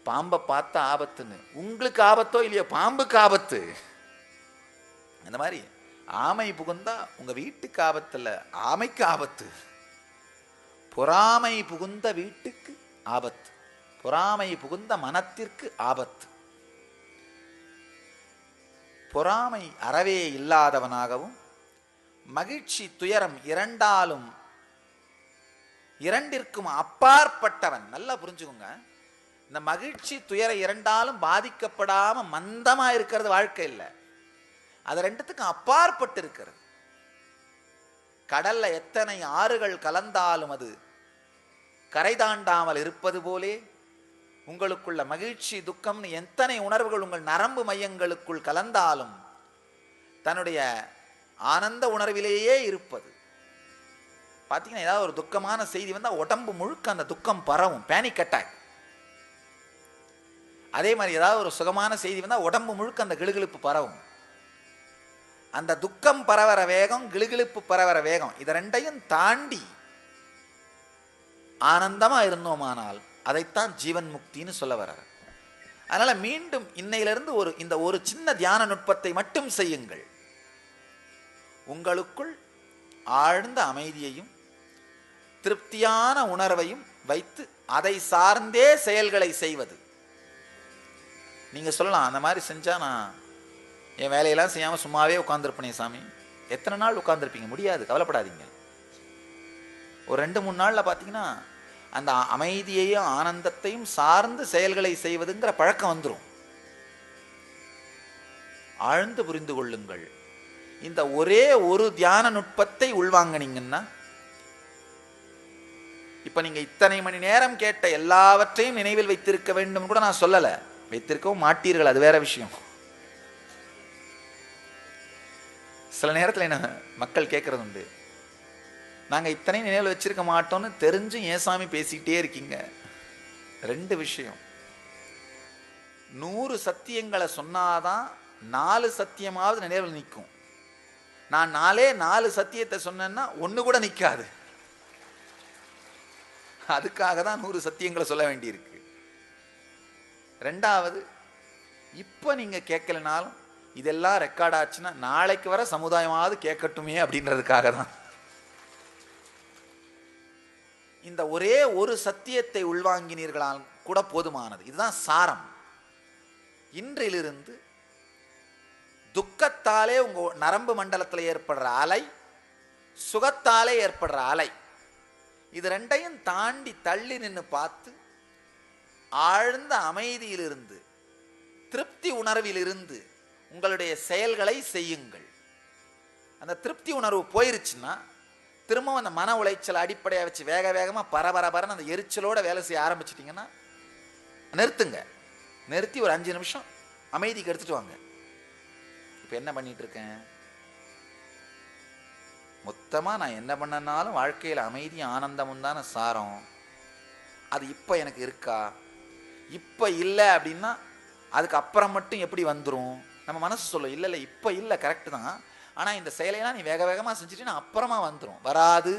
பாம்பை பார்த்தா ஆபத்துன்னு. உங்களுக்கு ஆபத்தோ இல்லையோ பாம்புக்கு ஆபத்து. அந்த மாதிரி ஆமை புகுந்தா உங்க வீட்டுக்கு ஆபத்து இல்லை, ஆமைக்கு ஆபத்து. பொறாமை புகுந்த வீட்டுக்கு ஆபத்து, பொறாமை புகுந்த மனத்திற்கு ஆபத்து. பொறாமை அறவே இல்லாதவனாகவும் மகிழ்ச்சி துயரம் இரண்டிற்கும் அப்பாற்பட்டவன். நல்லா புரிஞ்சுக்கோங்க, இந்த மகிழ்ச்சி துயர இரண்டாலும் பாதிக்கப்படாம மந்தமா இருக்கிறது வாழ்க்கை இல்லை, அது 2த்துக்கும் அப்பாற்பட்டு இருக்கிறது. கடல்ல எத்தனை ஆறுகள் கலந்தாலும் அது கரை தாண்டாமல் இருப்பது போலே உங்களுக்குள்ள மகிழ்ச்சி துக்கம்னு எத்தனை உணர்வுகள் உங்கள் நரம்பு மையங்களுக்குள் கலந்தாலும் தன்னுடைய ஆனந்த உணர்விலேயே இருப்பது. பார்த்தீங்கன்னா ஏதாவது ஒரு துக்கமான செய்தி வந்தால் உடம்பு முழுக்க அந்த துக்கம் பரவும், பேனிக் அட்டாக். அதே மாதிரி ஏதாவது ஒரு சுகமான செய்தி வந்தால் உடம்பு முழுக்க அந்த கிளுகிழுப்பு பரவும். அந்த துக்கம் பரவற வேகம், கிளுகிழுப்பு பரவற வேகம், இதை 2ஐயும் தாண்டி ஆனந்தமா இருந்தோமானால் அதைத்தான் ஜீவன் முக்தின்னு சொல்ல வர. அதனால மீண்டும் இன்னையிலிருந்து இந்த ஒரு சின்ன தியான நுட்பத்தை மட்டும் செய்யுங்கள். உங்களுக்குள் ஆழ்ந்த அமைதியையும் திருப்தியான உணர்வையும் வைத்து அதை சார்ந்தே செயல்களை செய்வது. நீங்க சொல்லலாம், அந்த மாதிரி செஞ்சா நான் என் வேலையெல்லாம் செய்யாம சும்மாவே உட்கார்ந்துருப்பேனே சாமி. எத்தனை நாள் உட்கார்ந்துருப்பீங்க? முடியாது, கவலைப்படாதீங்க. ஒரு 2-3 நாள்ல பார்த்தீங்கன்னா அந்த அமைதியையும் ஆனந்தத்தையும் சார்ந்து செயல்களை செய்வதுங்கிற பழக்கம் வந்துடும். ஆழ்ந்து புரிந்து கொள்ளுங்கள். இந்த ஒரே ஒரு தியான நுட்பத்தை உள்வாங்கினீங்கன்னா, இப்ப நீங்க இத்தனை மணி நேரம் கேட்ட எல்லாவற்றையும் நினைவில் வைத்திருக்க வேண்டும் கூட நான் சொல்லல, வைத்திருக்கவும் மாட்டீர்கள், அது வேற விஷயம். சில நேரத்தில் என்ன மக்கள் கேட்கறது உண்டு, நாங்க இத்தனை நினைவில் வச்சிருக்க மாட்டோம்னு தெரிஞ்சும் ஏன் சாமி பேசிக்கிட்டே இருக்கீங்க? 2 விஷயம். 100 சத்தியங்களை சொன்னாதான் 4 சத்தியமாவது நினைவில் நிற்கும். நான் 4 சத்தியத்தை சொன்னேன்னா 1 கூட நிற்காது. அதுக்காக தான் 100 சத்தியங்களை சொல்ல வேண்டியிருக்கு. ரெண்டாவது, இப்போ நீங்கள் கேட்கலனாலும் இதெல்லாம் ரெக்கார்ட் ஆச்சுன்னா நாளைக்கு வர சமுதாயமாவது கேட்கட்டுமே அப்படின்றதுக்காக தான். இந்த ஒரே ஒரு சத்தியத்தை உள்வாங்கினீர்களால் கூட போதுமானது. இதுதான் சாரம். இன்றிலிருந்து துக்கத்தாலே உங்க நரம்பு மண்டலத்தில் ஏற்படுற அலை, சுகத்தாலே ஏற்படுற அலை, இது ரெண்டையும் தாண்டி தள்ளி நின்று பார்த்து ஆழ்ந்த அமைதியிலிருந்து, திருப்தி உணர்விலிருந்து உங்களுடைய செயல்களை செய்யுங்கள். அந்த திருப்தி உணர்வு போயிருச்சுன்னா திரும்பவும் அந்த மன உளைச்சல் அடிப்படையாக வச்சு வேக வேகமாக பரபரன்னு அந்த எரிச்சலோட வேலை செய்ய ஆரம்பிச்சிட்டிங்கன்னா நிறுத்துங்க. நிறுத்தி ஒரு 5 நிமிஷம் அமைதிக்கு எடுத்துட்டு வாங்க. இப்போ என்ன பண்ணிட்டு இருக்கேன்? மொத்தமாக நான் என்ன பண்ணனாலும் வாழ்க்கையில் அமைதி ஆனந்தமும் தானே சாரம். அது இப்போ எனக்கு இருக்கா? இப்போ இல்லை அப்படின்னா அதுக்கு அப்புறம் மட்டும் எப்படி வந்துடும்? நம்ம மனசு சொல்லும், இல்லை இல்லை இப்போ இல்லை, கரெக்டு தான், ஆனால் இந்த செயலையெல்லாம் நீ வேக வேகமாக செஞ்சுட்டு அப்புறமா வந்துடும். வராது.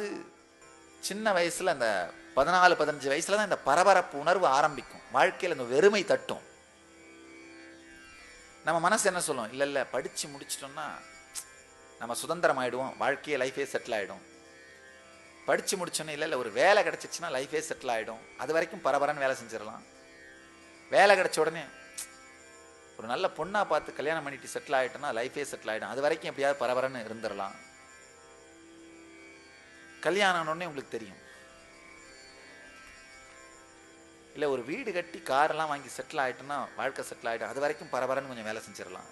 சின்ன வயசில் அந்த 14-15 வயசில் தான் இந்த பரபரப்பு உணர்வு ஆரம்பிக்கும். வாழ்க்கையில் இந்த வெறுமை தட்டும். நம்ம மனசு என்ன சொல்லும்? இல்லை இல்லை படித்து முடிச்சிட்டோம்னா நம்ம சுதந்திரம் ஆகிடுவோம், வாழ்க்கையே லைஃபே செட்டில் ஆகிடும். படித்து முடிச்சோன்னே இல்லை இல்லை ஒரு வேலை கிடச்சிச்சின்னா லைஃபே செட்டில் ஆகிடும், அது வரைக்கும் பரபரன்னு வேலை செஞ்சிடலாம். வேலை கிடச்ச உடனே ஒரு நல்ல பொண்ணாக பார்த்து கல்யாணம் பண்ணிட்டு செட்டில் ஆகிட்டோன்னா லைஃபே செட்டில் ஆகிடும், அது வரைக்கும் எப்படியாவது பரபரன்னு இருந்துடலாம். கல்யாணம் ஆனோடனே உங்களுக்கு தெரியும், இல்லை ஒரு வீடு கட்டி காரெல்லாம் வாங்கி செட்டில் ஆகிட்டோன்னா வாழ்க்கை செட்டில் ஆகிடும், அது வரைக்கும் பரபரன்னு கொஞ்சம் வேலை செஞ்சிடலாம்.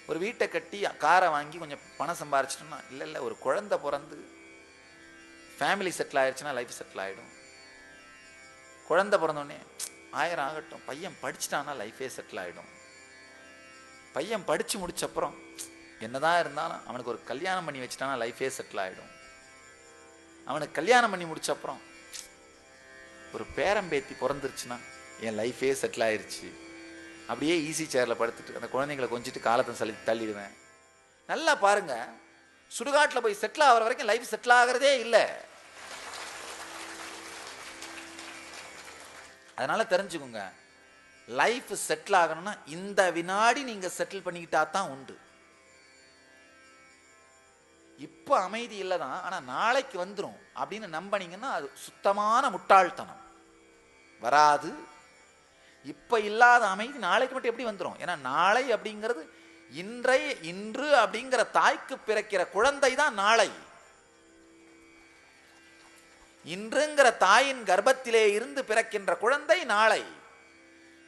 ஒரு வீட்டை கட்டி காரை வாங்கி கொஞ்சம் பணம் சம்பாரிச்சிட்டோம்னா இல்லை இல்லை ஒரு குழந்தை பிறந்து ஃபேமிலி செட்டில் ஆயிடுச்சுன்னா லைஃப் செட்டில் ஆகிடும். குழந்தை பிறந்தோடனே 1000 ஆகட்டும், பையன் படிச்சுட்டானா லைஃபே செட்டில் ஆகிடும். பையன் படித்து முடிச்சப்புறம் என்னதான் இருந்தாலும் அவனுக்கு ஒரு கல்யாணம் பண்ணி வச்சுட்டானா லைஃபே செட்டில் ஆகிடும். அவனுக்கு கல்யாணம் பண்ணி முடிச்சப்புறம் ஒரு பேரம்பேத்தி பிறந்துருச்சுன்னா என் லைஃபே செட்டில் ஆயிடுச்சு. அப்படியே ஈஸி சேரில் படுத்துட்டு அந்த குழந்தைங்களை கொஞ்சிட்டு காலத்தை தள்ளிடுவேன். நல்லா பாருங்க, சுடுகாட்டில் போய் செட்டில் ஆகிற வரைக்கும் லைஃப் செட்டில் ஆகிறதே இல்லை. அதனால தெரிஞ்சுக்கோங்க, லைஃப் செட்டில் ஆகணும்னா இந்த வினாடி நீங்க செட்டில் பண்ணிக்கிட்டா தான் உண்டு. இப்போ அமைதி இல்லை தான், ஆனால் நாளைக்கு வந்துடும் அப்படின்னு நம்பினீங்கன்னா அது சுத்தமான முட்டாள்தனம். வராது. இப்போ இல்லாத அமைதி நாளைக்கு மட்டும் எப்படி வந்துடும்? ஏன்னா நாளை அப்படிங்கிறது இன்று அப்படிங்கிற தாய்க்கு பிறக்கிற குழந்தை தான் நாளை. இன்றுங்கிற தாயின் கர்ப்பத்திலே இருந்து பிறக்கின்ற குழந்தை நாளை.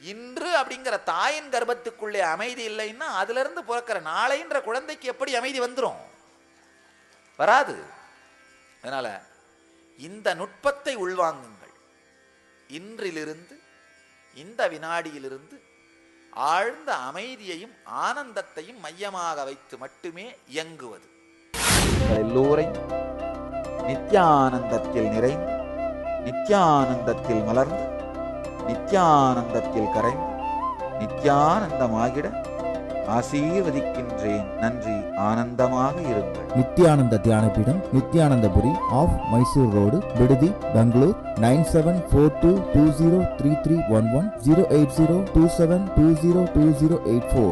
இன்று அப்படிங்கிற தாயின் கர்ப்பத்துக்குள்ளே அமைதி இல்லைன்னா அதுல இருந்து பிறக்கிற நாளைன்ற குழந்தைக்கு எப்படி அமைதி வந்துடும்? வராது. அதனால இந்த நுட்பத்தை உள்வாங்குங்கள். இன்றிலிருந்து இந்த வினாடியிலிருந்து ஆழ்ந்த அமைதியையும் ஆனந்தத்தையும் மையமாக வைத்து மட்டுமே இயங்குவது. எல்லோரையும் நித்யானந்தத்தில் நிறைந்து, நித்யானந்தத்தில் மலர்ந்து, நித்யானந்தத்தில் கரைந்து, நித்யானந்தமாகிட ஆசீர்வதிக்கின்றேன். நன்றி. ஆனந்தமாக இருங்கள். நித்யானந்த தியானபீடம், நித்யானந்தபுரி ஆஃப் மைசூர் ரோடு, விடுதி, பெங்களூர். 9742203311 08027202084.